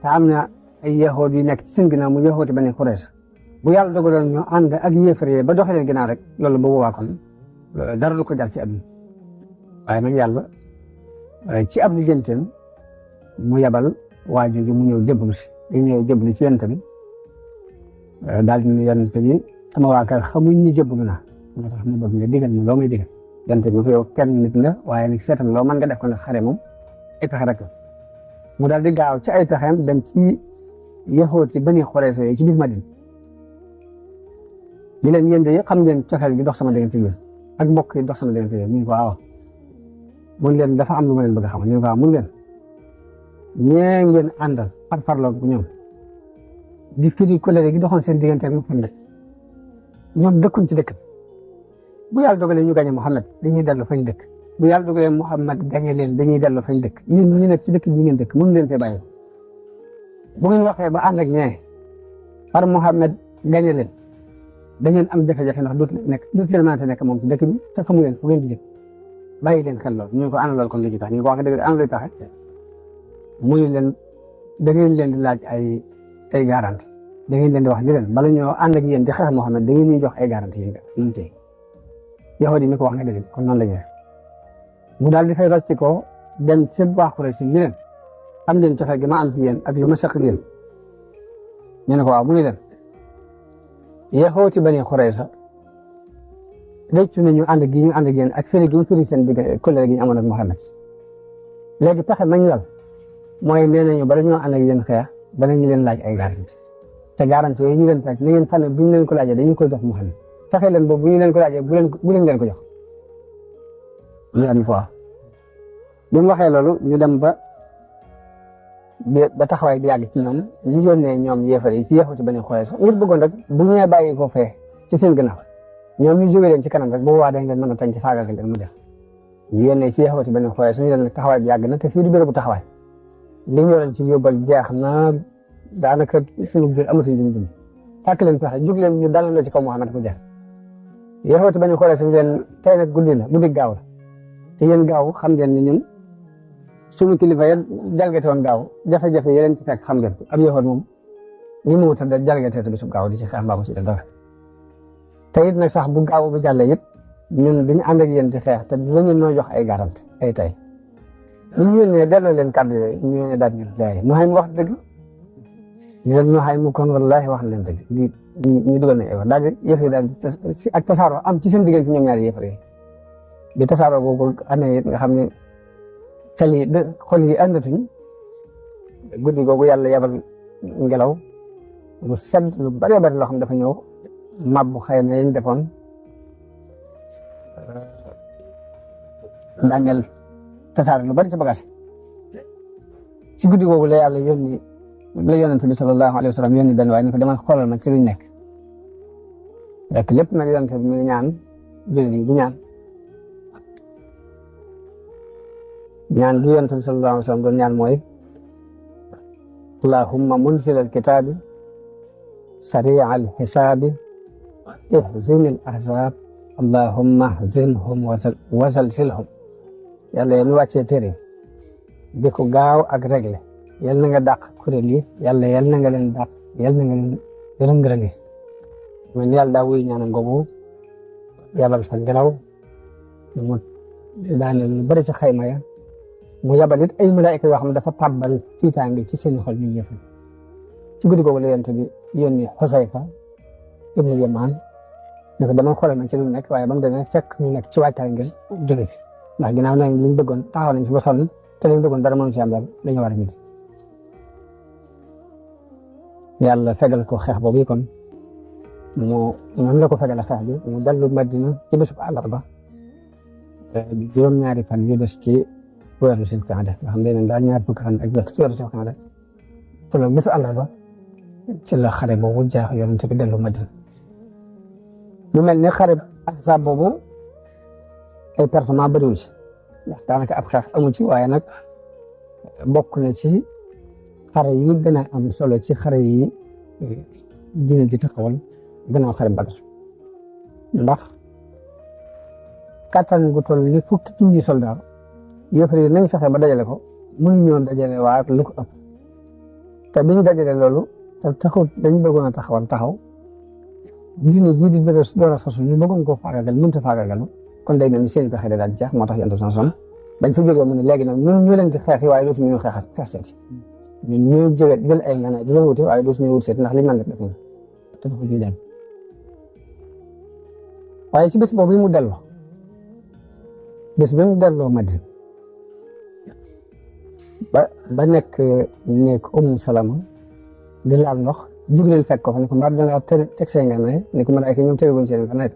te am na ay yaxoot yu nekk ci seen ginnaaw mu yaxooti Bani Xurayza bu yàlla dogaloon ñu ànd ak yéefar yi ba doxee leen ginnaaw rek loolu bu boobaa kon dara du ko jar ci àdduna waaye nag yàlla ci ab lijjanteem mu yabal waa jooju mu ñëw jébbalu si dañu ñëw jébbalu ci yonent bi daal di ne yonent bi sama waa kër xamuñ ni jébbalu naa moo tax ma bëgg nga digal ñu loo may digal yonent bi ko yow kenn nit nga waaye nag seetal loo mën nga def ko nag xare moom ay pexe rek mu daal di gaaw ci ay pexeem dem ci yaxoot ci Bani Xurayza yi ci biir Madina di leen yéen de xam ngeen cofeel gi dox sama diggante yéen ak mbokk yi dox sama diggante yéen ñu ko waaw mun leen dafa am lu ma leen bëgg a xam ñu ko waaw mun leen ñee ngeen àndal par farloog bu ñoom di firi kolere gi doxoon seen diggante ak Muhammad ñoom dëkkuñ ci dëkk bu yàlla dogalee ñu gañe Muhammad dañuy dellu fañ dëkk bu yàlla dogalee Muhammad gañe leen dañuy dellu fañ dëkk ñun ñu nekk ci dëkk bi ngeen dëkk mënu leen fee bàyyi bu ngeen waxee ba ànd ak ñee par Muhammad gañe leen da ngeen am jafe-jafe ndax dootu leen mën a nekk moom ci dëkk bi te xamu leen fu ngeen di jëm bàyyi leen xel lool ñu ko ana lool kon lu ci tax ñu ko wax dëgg ana luy taxe muy leen da ngeen leen di laaj ay garanti da ngeen leen di wax ni leen bala ñoo ànd ak yéen di xeex Muhammad da ngeen ñuy jox ay garanti yi ñu tey yahudi ni ko wax nga dëgg kon noonu la ñu def mu daal di fay rocc ko dem ci waa Quraysh ñu leen am leen cofeel gi ma am ci yéen ak lu ma seq ak yéen ñu ne ko waaw mu ne leen yaxooti Bani Xurayza réccu nañu ànd gi ñu ànd ak yéen ak fële gi ñu firi seen digg kóllëre gi ñu amoon ak Muhammad léegi pexe mañ lal mooy nee nañu bala ñoo ànd ak yéen xeex bala ñu leen laaj ay garanti te garanti yooyu ñu leen laaj na ngeen xam ne bu ñu leen ko laajee dañu koy jox Muhammad fexe leen boobu bu ñu leen ko laajee bu leen ko jox ñu am fois bi mu waxee loolu ñu dem ba taxawaay bi yàgg ci ñoom ñu yónnee ñoom yéefar yi ci yéefati Bani Qurayza ngir bëggoon rek bu ñu bàyyi ko fee ci seen gannaaw ñoom ñu jógee leen ci kanam rek boobu waa dañ leen mën a tañ ci faagaagal leen mu def ñu yónnee ci yéefati Bani Qurayza ñu leen nag taxawaay bi yàgg na te fii du bérébu taxawaay li ñu yoroon ci yóbbal jeex na daanaka suñu biir amatuñ luñ dund sàkk leen pexe jóg leen ñu dalandoo ci kaw Muhammad mu jeex yéefati Bani Qurayza ñu leen tey nag guddi la guddi gaaw la te yéen gaaw xam ngeen ni ñun suñu kilifa ya jalgate woon gaaw jafe-jafe yi leen ci fekk xam ngeen ko ab yéefar moom ñi mu wutal da jalgate te bisu gaaw di ci xeex mbaa ci dara te it nag sax bu gaaw bu jàllee it ñun duñu ànd ak yéen ci xeex te dañu noo jox ay garanti ay tey ñu yónnee delloo leen kàddu yooyu ñu yónnee daal ñu laay mu xay mu wax dëgg ñu leen ñu xay mu kon wallaahi wax leen dëgg ñu dugal nañ ay wax daal yëf yi daal ak tasaaroo am ci seen diggante ñoom ñaari yëfar yi bi tasaaroo googu amee it nga xam ne xol yi àndatuñ guddi googu yàlla yabal ngelaw lu sedd lu bëree bëri loo xam dafa ñëw mabbu xëy na yéen defoon daaneel tasaare lu bëri ci bagage ci guddi googu la yàlla yonent bi sallallahu alayhi wa sallam yónni benn waaye ni ko demal xoolal ma ci luñ nekk rek lépp nag yonent bi mi ngi ñaan jullit yi di ñaan du yonent bi sallallahu alayhi wa sallam doon ñaan mooy allahumma munzil alkitaabi sari alxisaabi ihzim al ahzab allahumma hzimhum wasalsilhum yàlla yéen wàccee téere di ko gaaw ak réglé yal na nga dàq kuréel yi yàlla yal na nga leen dàq yal na nga leen rëng-rëngi man yàlla daa wuy ñaanam googu yabal fa ngelaw mu daane lu bëri ci xayma ya mu yabal it ay malaayika yoo xam ne dafa tàbbal tiitaange ci seen xol ñu ñëf ci guddi googu la yonent bi yónni Xusayfa ibnu Yamaan ne ko dama xoolal ma ci lu nekk waaye ba mu demee fekk ñu nekk ci waajtaay ngir jóge fi ndax ginnaaw nañ liñ bëggoon taxaw nañ fi ba sonn te liñ bëggoon dara mënu ci am daal dañu war a ñibbi yàlla fegal ko xeex boobu kon noonu la ko fegal xeex bi mu dellu Madina ci bésub àllarba juróom-ñaari fan yu des ci weeru Zulqaada nga xam ne daal ñaar fukki fan ak jot ci weeru Zulqaada te loolu bésu àllarba ci la xare boobu jeex yonent bi dellu Madina mu mel ni xare Ahzaab boobu ay pertement bëriwul ci ndax daanaka ab xeex amu ci waaye nag bokk na ci xare yi gën a am solo ci xare yi dina ji taxawal gannaaw xare Badar ndax kattan gu toll ni fukki junni soldaar yëfar yi nañ fexe ba dajale ko mënuñoo dajale waa lu ko ëpp te biñ dajale loolu te taxut dañ bëggoon a taxaw diine jii di door a sosu ñu bëggoon koo faagagal mënta faagagal kon day mel ni seen pexe daal jeex moo tax yenn sansom bañ fa jógee mu ne léegi nag ñun ñu leen di xeex waaye dootuñu ñu xeex seeti ñun ñoo jël ay nganaay di leen wuti waaye dootuñu wut seeti ndax liñ mën def def na te dafa ñuy dem waaye ci bés boobu mu delloo bés bi mu delloo Madina ba nekk Salama di laal ndox Jibril fekk ko fa ne ko mbaa danga teg say nganaay ne ko malaayka ñoom teguñ seen nganaay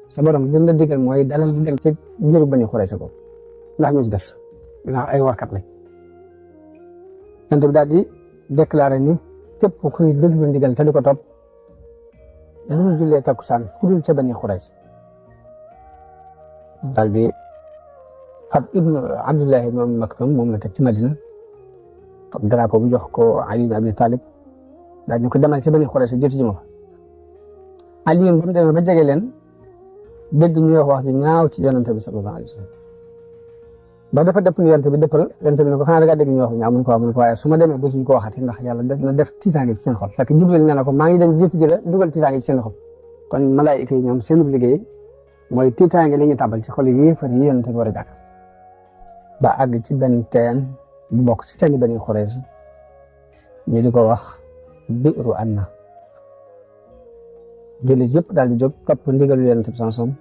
sa borom li mu la digal mooy dalal di dem ci njëru Bani Qurayza ko ndax ñoo ci des ndax ay warkat lañ yonent bi daal di déclaré ni képp kuy déglu ndigal te di ko topp lu mu jullee takkusaan fu dul ca Bani Qurayza daal di fab ibnu Abdullahi ibnu Maktum moom la teg ci Madina fab drapeau bu jox ko Ali ibn Abi Talib daal ñu ko demal ci Bani Qurayza jot ci ma fa Ali ba mu demee ba jege leen dégg ñu wax ju ñaaw ci yonent bi sallallahu alayhi wa sallam ba dafa dëpp yonent bi dëppal yonent bi ne ko xanaa da ngaa dégg ñu wax ñaaw mun ko waaye su ma demee dootuñu ko waxati ndax yàlla na def tiitaange ci seen xol fekk Jibril nee na ko maa ngi dem jëf ji la dugal tiitaange ci seen xol kon malaayika yi ñoom seen liggéey mooy tiitaange li ñu tàbbal ci xol yi yéefar yi yonent bi war a jàkk ba àgg ci benn teen bu bokk ci teen Bani Qurayza ñu di ko wax Bi'ru Anna jullit yëpp daal di jóg topp ndigalu yonent bi sallallahu alayhi wasallam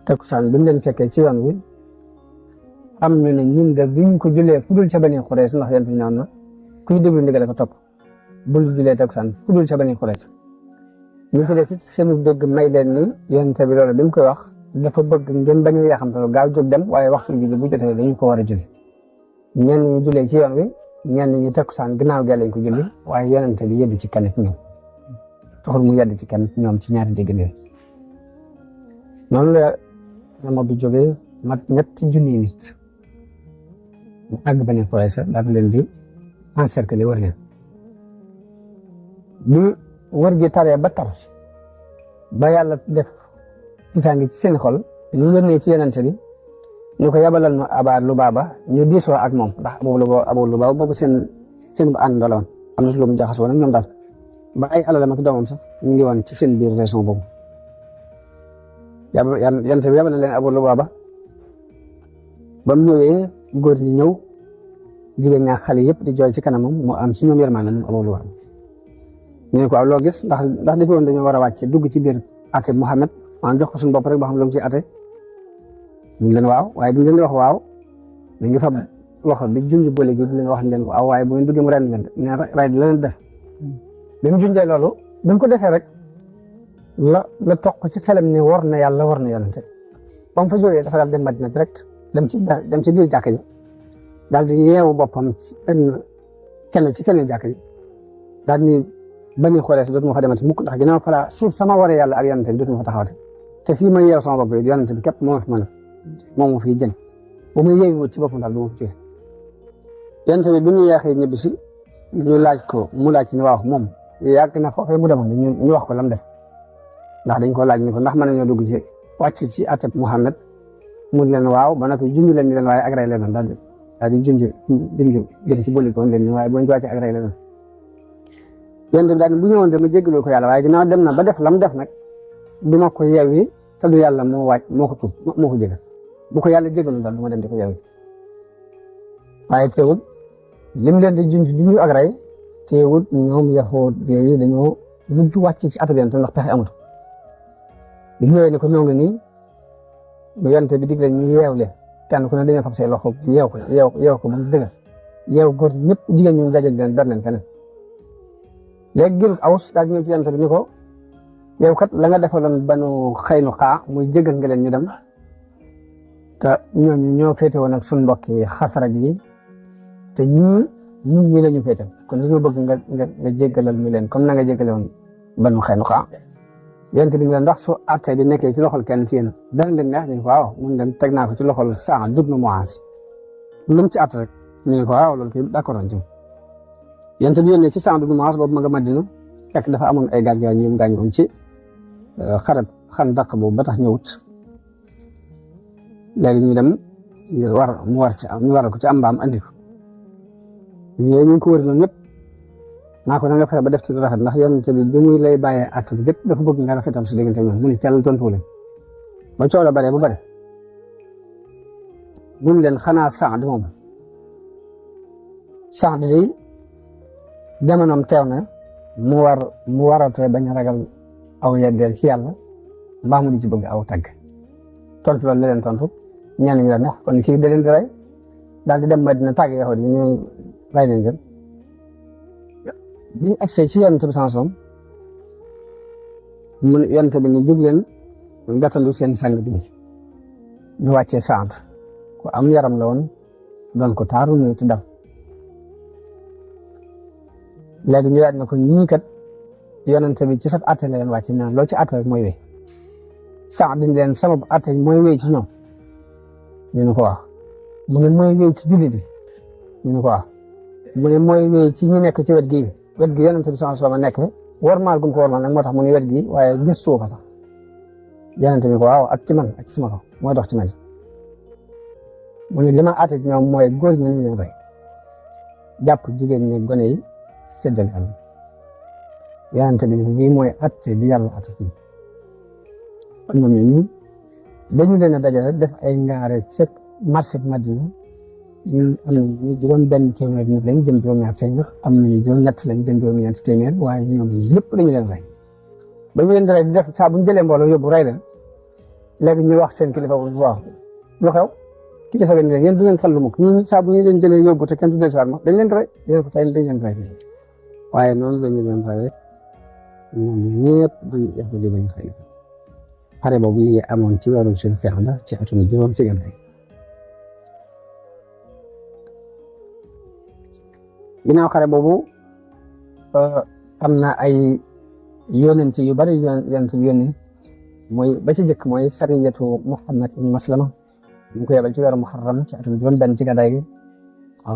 takkusaan bi mu leen fekkee ci yoon wi am ñu ne ñun de duñ ko jullee fu dul ca Bani Qurayza ndax yonent bi ñaan na kuy déglu ndigal ko topp bul jullee takkusaan fu dul ca Bani Qurayza ñu ci des it seen dégg may leen ni yonent bi loolu bi mu koy wax dafa bëgg ngeen bañ a yaxamtalu gaaw jóg dem waaye waxtu julli bu jotee dañu ko war a julli ñenn ñi jullee ci yoon wi ñenn ñi takkusaan ginnaaw gi lañ ko julli waaye yonent bi yedd ci kenn ci ñoom taxul mu yedd ci kenn ci ñoom ci ñaari dégg nii noonu la nama bi jógee mat ñetti junni nit mu àgg Bani Qurayza daal leen di encercler wër leen bi wër gi taree ba tar ba yàlla def tiitaange ci seen xol ñu yónnee ci yonent bi ñu ko yabalal ma Abaa Lubaaba ñu diisoo ak moom ndax Abu Lubaaba boobu seen bu ànd la woon am na si lu mu jaxasoo nag ñoom daal ba ay alalam ak doomam sax ñu ngi woon ci seen biir région boobu yonent bi yabalal leen Abu Lubaaba ba mu ñëwee góor ñi ñëw jigéen ñaa xale yëpp di jooy ci kanamam mu am ci ñoom yërmande moom Abu Lubaaba ñu ne ko aw loo gis ndax defe woon dañoo war a wàcce dugg ci biir ate Muhammad maanaam jox ko suñu bopp rek ba xam lu mu ci ate ñu ngi leen waaw waaye bu ñu leen di wax waaw ñu ngi fab loxo bi junj boole gi di leen wax leen ko aw waaye bu ngeen duggee mu ren leen ne ray di leen def bi mu junjee loolu bi mu ko defee rek la toq ci xelam ne war na yàlla war na yonente ba mu fa jógee dafa daal dem Madina direct dem ci biir jàkk ji daal di yeewu boppam ci kenn jàkk ji daal ni Bani Qurayza dootuma fa demati mukk ndax ginnaaw fala suuf sama waree yàlla ak yonente bi dootuma fa taxawate te fii ma yeew sama bopp yi yonente bi képp moo fi mën a moom mu fiy jël bu muy yeewu wut ci boppam daal du ma fi jóge yonente bi bi mu yeexee ñibbi si ñu laaj ko mu laaj ci ne waaw moom yàgg na foofee mu demoon ñu wax ko lam def ndax dañ ko laaj ni ko ndax mën nañoo dugg ci wàcc ci ateb Muhammad mu leen waaw ba noppi junj leen ni leen waaye ak rey leen daal di junj gën ci bëli ko leen ni waaye bu ñu wàccee ak rey leen yonent bi daal bu ñëwoon dama jéggaloo ko yàlla waaye ginnaaw dem na ba def lam def nag du ma ko yeewi te du yàlla moo ko tuub moo ko jégal bu ko yàlla jégalu daal du ma dem di ko yeewi waaye teewul lim leen di junj ak rey teewul ñoom yahuud yooyu dañoo mujj wàcc ci atab yonent ndax pexe amut bi ñëwee ni ko ñoo ngi nii bu yonent bi digle ñu yeew leen kenn ku ne dañoo fab say loxo yeew ko ba mu dëgër yeew góor ñëpp jigéen ñu dajal leen ber leen feneen léegi girub Aws daal ñëw ci yonent bi ni ko yow kat la nga defaloon Banu Qaynuqa muy jégal nga leen ñu dem te ñooñu ñoo féete woon ak suñu mbokk yi Xasraj yi te ñii la ñu féete kon dañoo bëgg nga jégalal ñu leen comme na nga jégale woon Banu Qaynuqa yonent bi ne ndax su àtte bi nekkee ci loxol kenn ci yéen dana leen neex ñu ne ko waaw mun leen teg naa ko ci loxol Saad ibn Muaz lu mu ci àtte rek ñu ne ko waaw loolu kay d'accord nañ ci yonent bi yónnee ci Saad ibn Muaz boobu ma nga Madina fekk dafa amoon ay gaañ yu mu gaañoon ci xarab Xandaq boobu ba tax ñëwut léegi ñu dem ñu war ko ci am mbaam andi ko ñu ngi ko wër noonu ñëpp naa ko na nga fexe ba def ci lu rafet ndax yonent bi bi muy lay bàyyee at bi lépp dafa bëgg nga rafetal si diggante ñoom mu ne cell tontu leen ba coow la bare ba bare mun leen xanaa Saad moom Saad day jamonoom teew na mu waratee bañ a ragal aw yeddeel ci yàlla mbaa mu di ci bëgg aw tagg tontu loolu la leen tontu ñenn ñi la neex kon kii da leen di rey daal di dem Madina tàgg yaxoot yi ñu rey leen gën bi ñu agsee ci yonent bi sansom mu yonent bi ñu jóg leen gàttandu seen sang bi ñu wàccee Saad ku am yaram la woon doon ko taaru ñu ci dal léegi ñu laaj na ko ñii kat yonent bi ci sab atte la leen wàcce naan loo ci atte rek mooy wéy Saad dañ leen sabab atte mooy wéy ci ñoom ñu ne ko wax mu ne mooy wéy ci jullit yi ñu ne ko wax mu ne mooy wéy ci ñi nekk ci wet gi yonent bi sallallahu alayhi wasallam nekk warmaal gum ko warmaal nag moo tax mu ne wet gi waaye gëstu fa sax yonent bi ko waaw ak ci man ak ci sama kaw mooy dox ci man mu ne li ma atte ci ñoom mooy góor ñi ñu leen rey jàpp jigéen ñi gone yi séddale am yonent bi lii mooy atte bi yàlla atte ci kon ñoom ñu dañu leen a dajale def ay ngaare ca marché Madina ñu am nañu juróom benn téeméer nit lañ jëm juróom-ñaar téeméer am nañu juróom-ñett lañ jëm juróom-ñeent téeméer waaye ñoom lépp dañu leen rey ba ñu leen di rey di def saa bu ñu jëlee mbooloo yóbbu rey leen léegi ñu wax seen kilifa bu waaw lu xew kilifa bi ne yéen du leen fallu mukk ñun saa bu ñu leen jëlee yóbbu te kenn du dellusiwaat ma dañ leen rey yéen ko tey dañ leen rey waaye noonu la ñu leen rey ñoom ñëpp du yàq di bañ xëy xare boobu li amoon ci weeru seen feex la ci atum juróom ci gànnaay ginnaaw xare boobu am na ay yónent yu bari yónent yónni mooy ba ci jëkk mooy sariyatu Muhammad ibn Maslama ñu ko yebal ci weeru Muharram ci atum juróom benn ci gàddaay gi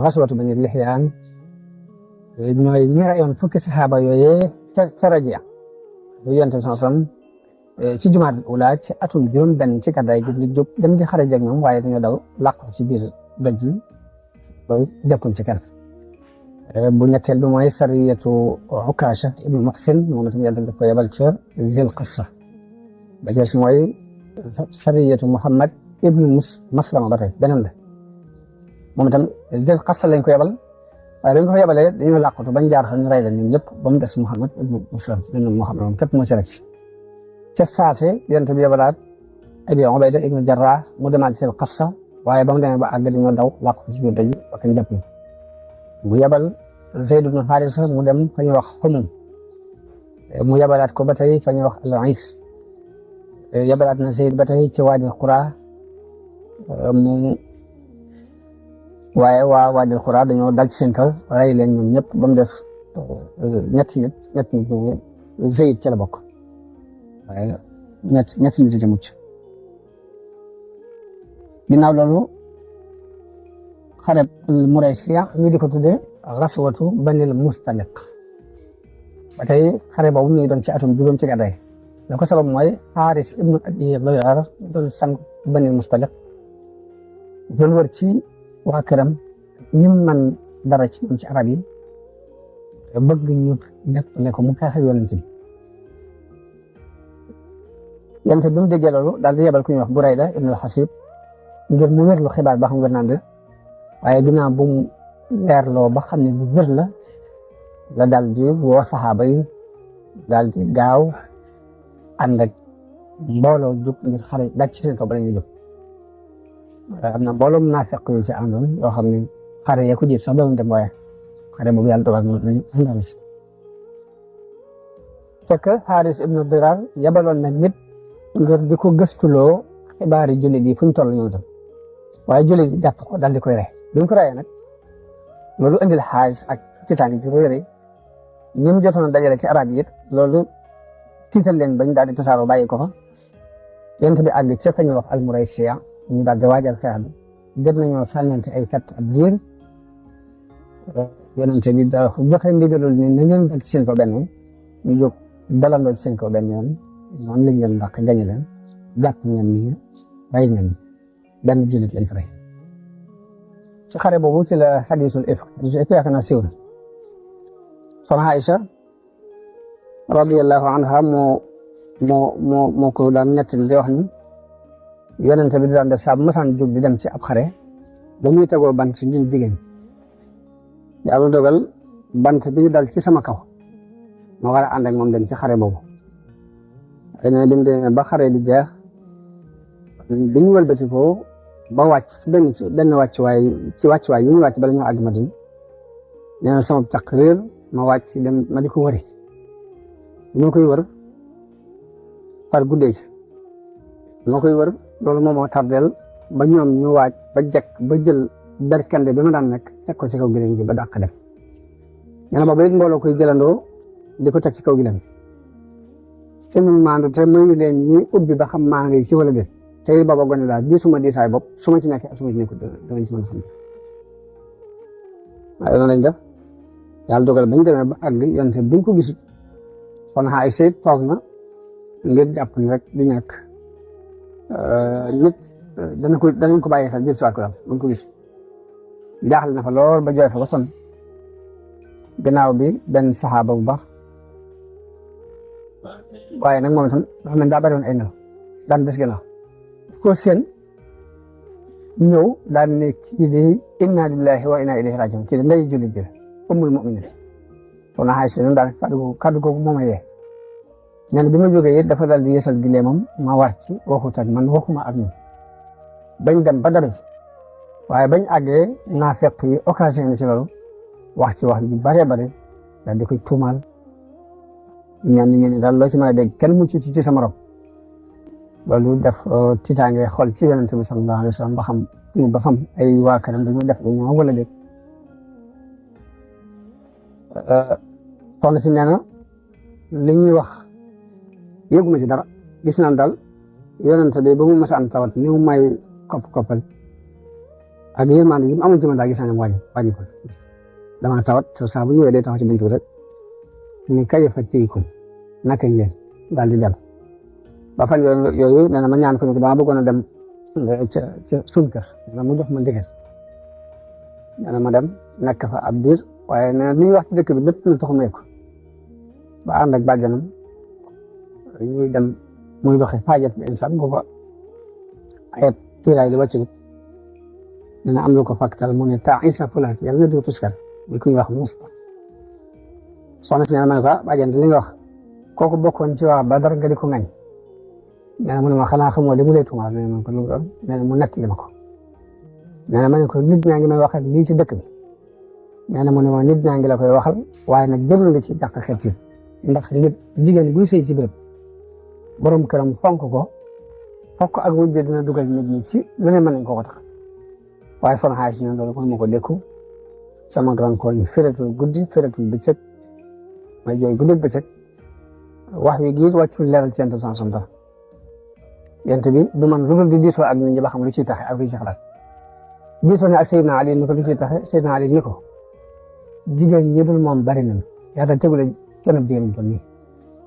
xaswatu Bani Lihyaan ñooy ñi rayoon fukki saxaaba yooyee ca Rajia yonent bi sallam ci jumaat ula ci atum juróom benn ci gàddaay gi li jóg dem di xare ak ñoom waaye dañoo daw làqu ci biir doj yi loolu jàppuñ ci kenn bu ñetteel bi mooy sariyatu Ukaasha ibnu Muhsin moom itam yàlla daf ko yebal ca Zil Qissa ba jeex mooy sariyatu Muhammad ibnu Maslama ba tey beneen la moom itam Zil Qissa lañ ko yebal waaye dañ ko fa yebalee dañoo làqatu bañ jaar fa ñu rey leen ñun ñëpp ba mu des Muhammad ibnu Maslama ibnu Muhammad moom képp moo ci rëcc ca saase yonent bi yebalaat Abi Ubayda ibnu Jarrah mu demaat Zil Qissa waaye ba mu demee ba àgg dañoo daw làqu ci biir doj ba kañ jàpp mu yabal Zayd ibn Haarisa mu dem fa ñuy wax Xumum mu yabalaat ko ba tey fa ñuy wax Al-Is yabalaat na Zayd ba tey ci Waadi Qura mu waaye waa Waadi Qura dañoo dal ci seen kaw rey leen ñoom ñëpp ba mu des ñetti nit Zayd ci la bokk waaye ñetti nit ci mucc ginnaaw loolu xareb Muraysiya ñu di ko tuddee xaswatu Banil Mustaliq ba tey xare boobu ñu ngi doon ci atum juróom ci gàddaay la ko sabab mooy Xaaris ibnu Abi Dirar doon sang Banil Mustaliq doon wër ci waa këram ñi man dara ci ñoom ci arab yi bëgg ñu jàppale ko mu xeex ak yonent bi yonent bi mu déggee loolu daal di yebal ku ñuy wax Burayda ibnu al-Xasib ngir mu wér lu xibaar ba xam nga naan waaye ginnaaw bu mu leerloo ba xam ne bu wér la daal di woo saxaaba yi daal di gaaw ànd ak mbooloo jóg ngir xare daj ci seen kaw bala ñuy jóg am na mbooloo munaafiq yu ci àndoon yoo xam ne xare ya ko jiit sax doon dem waaye xare boobu yàlla dogal nañu àndal si fekk Xaaris ibnu Dirar yabaloon na nit ngir di ko gëstuloo xibaari jullit yi fu ñu toll ñoom tam waaye jullit yi jàpp ko daal di koy rey bi ñu ko reyee nag loolu indil Xaaris ak tiitaange ji rëy ñi mu jotoon a dajale ci arab yi it loolu tiital leen bañ daal di tasaaroo bàyyi ko fa yonent bi àgg ca fa ñuy wax al-Muraysiya ñu daal di waajal xeex bi gën nañoo sànnante ay fett ab diir yonent bi da joxe ndigalul ne na ngeen dal ci seen kaw benn ñu jóg dalandoo ci seen kaw benn yoon noonu lañ leen ndàq gañe leen jàpp ñenn ñi rey ñenn ñi benn jullit lañ fa rey ci xare boobu ci la xadiisul ifk yaakaar naa siiw na soxna Aïcha radiyallahu anha moo ko daan nettali di wax ni yonent bi daan def saa bu masaan jóg di dem ci ab xare ba muy tegoo bant ñun jigéen yàlla dogal bant bi dal ci sama kaw ma war a ànd ak moom dem ci xare boobu xëy na bi mu demee ba xare bi jeex bi ñu wëlbati ko ba wàcc benn wàccuwaay yi ñu wàcc bala ñu àgg Madina nee na sama caq réer ma wàcc dem ma di ko wëri ma koy wër par guddee ci ma koy wër loolu moom moo tardel ba ñoom ñu waaj ba jekk ba jël berkande bi ma daan nekk teg ko ci kaw gileem gi ba dàq dem nee na boobu it mbooloo koy jëlandoo di ko teg ci kaw gileem gi seen maandu te muy leen ñuy ubbi ba xam maa ngi ci wala déet tey booba gone daal gisuma diisaay bopp su ma ci nekkee ak su ma ci nekkul danañ ci mën a xam waaye noonu lañ def yàlla dogal bañ demee ba àgg yonte biñ ko gisut soxna Aysa toog na ngir jàpp ni rek du ñàkk nit danañ ko bàyyi xel jël si waat ko daal buñ ko gis jaaxle na fa lool ba jooy fa ba sonn gannaaw bi benn saxaaba bu baax waaye nag moom itam dafa mel daa bari woon ay nelaw daan des gannaaw ko seen ñëw daan ne kii de inna lillahi wa inna ilayhi rajiun kii de nday jullit ji la ummul mu'minin soxna Aysa daal kàddu googu moom a yee nee na bi ma jógee it dafa dal di yeesal gileemam ma war ci waxut ak man waxuma ak ñun bañ dem ba dara waaye bañ àggee naa fekk yi occasion ci loolu wax ci wax yu bare bare daal di koy tuumaal ñaan ñi daal loo ci mën a dégg kenn mucc ci sa morom loolu def tiitaange xol ci yonent bi sallallahu alayhi wa sallam ba xam ay waa këram dañu def lu ñaaw wala déet soxna si nee na li ñuy wax yëguma ci dara gis naan daal yonent bi ba mu mas a am tawat ni mu may koppal ak yërmande yi mu amoon ci man daal gis naa ne wàññi ko dama tawat saa bu ñëwee day taxaw ci buntu rek ni kayfa tiikum naka ngeen daal di dem ba fan yooyu nee na ma ñaan ko ni dama bëggoon a dem ca suñu kër mu jox ma ndigal nee na ma dem nekk fa ab diir waaye nee na li ñuy wax ci dëkk bi lépp lu tax may ko ba ànd ak bàjjanam ñuy dem muy doxee faajat bi insaan booba ayeb kiiraay li wàcc nee na am lu ko fàktal mu ne taa isa fulaan yàlla na dugg tuskar bi ku ñuy wax musta soxna si nee na ma ne ko bàjjan li nga wax kooku bokkoon ci waa Badar nga di ko ngañ nee na mu ne ma xanaa xamoo li mu lay tuumaal nee na ma ko lu doon nee na mu nekk li ma ko nee na ma ne ko nit ñaa ngi may waxal lii ci dëkk bi nee na mu ne ma nit ñaa ngi la koy waxal waaye nag jëmul nga ci dàq xel ci ndax lépp jigéen buy sëy ci béréb borom këram fonk ko fokk ak wujj dina dugal nit ñi ci lu ne mën nañ ko ko tax waaye son xaay si ñoom loolu mënu ma ko dékku sama gàllankoor yi féretul guddi féretul bëccëg may jooy guddi bëccëg wax wi gii wàccul leeral ci yent sansom dara yent bi du man lu dul di diisoo ak nit ñi ba xam lu ciy taxe ak lu ci xalaat diisoo ne ak Seydina Ali ni ko lu ciy taxe Seydina Ali ni ko jigéen ñi dul moom bari nañ yaata tegule kenn jigéen ñu toll nii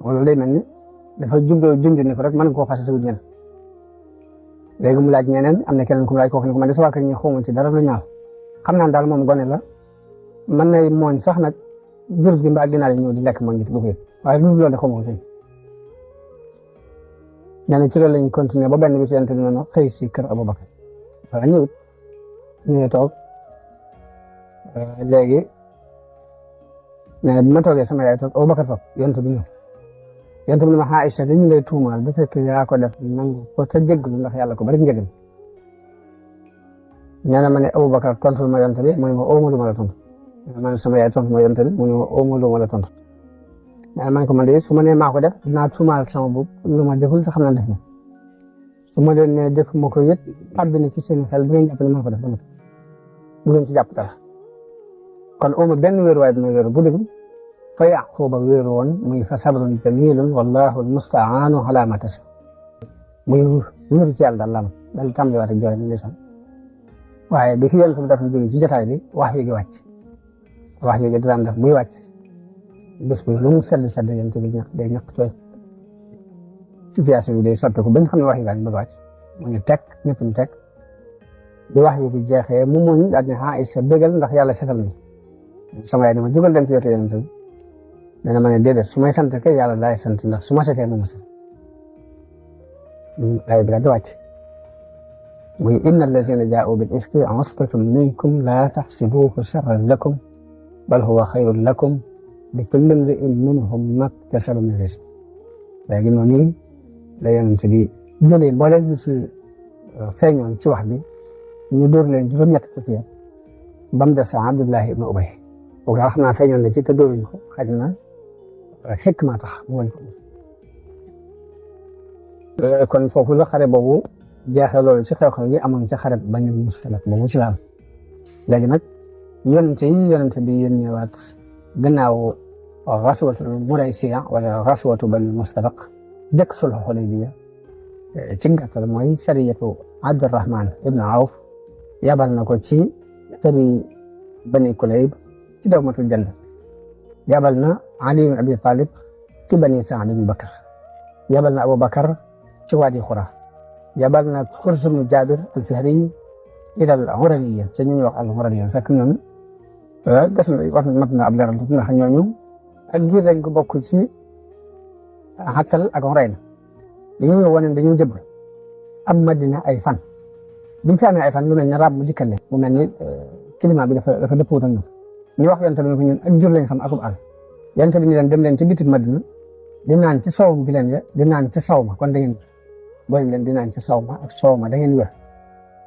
loolu day mel ni dafa junj ni ko rek mën nga koo fase tewul ñeneen léegi mu laaj ñeneen am na keneen ku mu laaj kooku ne ko man de sa waa kër ñi xawma ci dara lu ñaaw xam naa daal moom gone la mën nay mooñ sax nag jur gi mbaa ginaar yi ñëw di lekk mooñ gi du ko yëg waaye lu loolu de xawma ko nee na ci loolu lañ continuer ba benn bis yonent bi noonu xëy si kër Abubakar wala ñëwut ñëwee toog léegi nee na bi ma toogee sama yaay toog Abubakar toog yonent bi ñëw yonent bi ne ma Aïcha dañu lay tuumaal bu fekkee yaa ko def nangu ko te jéggalu ndax yàlla ko bari njëgal nee na ma ne Abubakar tontu ma yonent bi mu ne ma ooma lu ma la tontu man sama yaay tontu ma yonent bi mu ne ma ooma lu ma la tontu nee na man ko man de su ma nee maa ko def dinaa tuumaal sama bopp lu ma deful te xam naa def na su ma leen ne def ma ko yët tàbbi na ci seen xel bu ngeen jàpp ne maa ko def ba noppi bu ngeen ci jàpp dara kon ooma benn wéeruwaay bi ma wéeru bu dëgg fa Yaquba wéeru woon muy fa sabrun jamilun wallahu almustaanu ala ma tasif muy wéeru ci yàlla daal la dal tàmbaliwaat ak jooy ni ndeysaan waaye bi fi yonent bi daf jóge ci jotaay bi wax yi gi wàcc wax yi gi daan def buy wàcc bés bi lu mu sedd yonent bi day ñaq tooy situation bi day sotti ko bañ xam ne wax yi gaa ñu bëgg wàcc mu ñu teg ñëpp ñu teg bi wax yi gi jeexee mu muñ daal ne Aïcha bégal ndax yàlla setal na sama yaay dama jógal dem ci wetu yonent bi nee na ma ne déedéet su may sant kay yàlla laay sant ndax su ma setee na ma set ay bi daal di wàcc muy inna allazina jaa'u bil ifki usbatun minkum laa taxsibuuhu sharran lakum bal huwa xayrun lakum li kulli imri'in minhum maktasaba min ism léegi noonu la yonent bi jëlee mbooleem ñu ci feeñoon ci wax bi ñu dóor leen juróom-ñett ko fi ba mu des Abdullah ibn Ubay boobu daal xam naa feeñoon na ci te dóoruñ ko xaj na xikma tax mu wañ ko kon foofu la xare boobu jeexee loolu ci xew-xew yi amoon ci xare Bani Mustaliq boobu ci laal léegi nag yonent bi yónneewaat gannaaw xaswatu Muraysiya wala xaswatu Bani Mustaliq jëkk sulhu Hudaybiya ci gàttal mooy sariyatu Abdurrahman ibn Awf yabal na ko ci tëri Bani Kulayb ci dawmatul Jandal yabal na Ali ibn Abi Talib ci Bani Saad ibn Bakr yabal na Abu Bakar ci Wadi Xura yabal na Kurs ibn Jabir al-Fihri ila al-Huraniya ci ñu wax al-Huraniya fekk ñoom des na war mat na ab leeral ndax ñooñu ak ngir dañ ko bokk ci Xattal ak Xurayna dañoo wane dañoo jëbal am Madina ay fan biñ fi amee ay fan lu mel ne rab mu dikkal leen mu mel ni climat bi dafa dëppoo ak ñoom ñu wax yonent bi ne ko ñun ak jur lañ xam akub àll yonent bi ñu leen dem leen ci bitik Madina di naan ci soow bi leen di naan ci soow ma kon da ngeen boole leen di naan ci soow ma ak soow ma da ngeen wér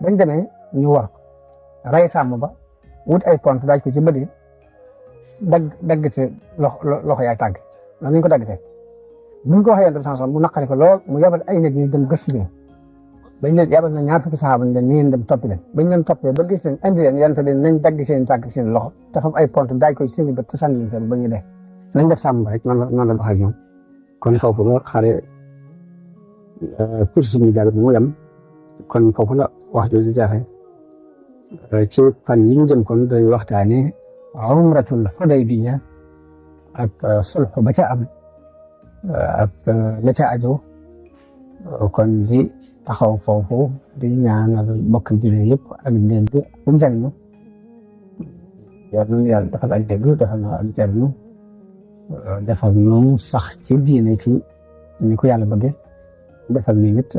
bañ demee ñu war rey sàmm ba wut ay pont daaj ko ci bët yi dagg ci loxo yaay tàgg noonu lañ ko daggtee buñ ko waxee yéen mu naqari ko lool mu yabal ay nit ñu dem gëstu leen bañ leen yabal na ñaar fukki saxaaba ñu leen ñu ngeen dem toppi leen bañ leen toppee ba gis leen indi leen yante leen nañ dagg seen tàgg seen loxo te fam ay pont daaj ko ci seen bët te sànni leen seen ba ñu dee nañ def sàmm rek noonu la dox ak ñoom kon foofu la xare course bi daal mu yem kon foofu la wax jooju jeexee ci fan yi ñu jëm kon dañuy waxtaanee umratul Hudaybiya ak sulh ba ca am ak la ca aju kon di taxaw foofu di ñaanal mbokk jullit yëpp ak leen di bu njëriñu yàlla defal ak dégg defal na ak njëriñu defal ñu sax ci diine ci ni ko yàlla bëgge defal ñu it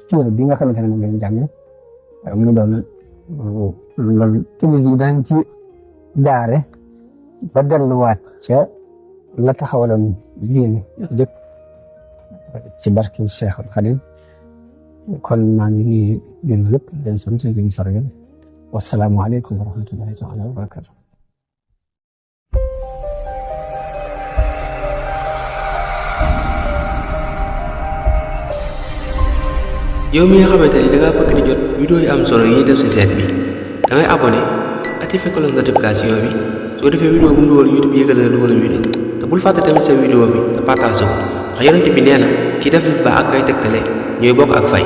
suura bi nga xamante ne moom lañ jàng mu doon loolu jullit yi dañ ci jaare ba delluwaat ca la taxawaloon diine jëpp ci barke Cheikhul Khadim kon maa ngi nuyu yéen ñëpp di leen sant di leen sargal wasalaamu aleykum wa rahmatullahi taala wa barakatu yow mi nga xamante ni da ngaa bëgg di jot vidéo yi am solo yi def ci site bi da ngay abonné activé cloche notification bi soo defee vidéo bu mu dugal YouTube yëgal na dugal na vidéo te bul fàtte tamit sa vidéo bi te partage ko ndax yonent bi nee na ki def lu baax ak kay tegtale ñooy bokk ak fay.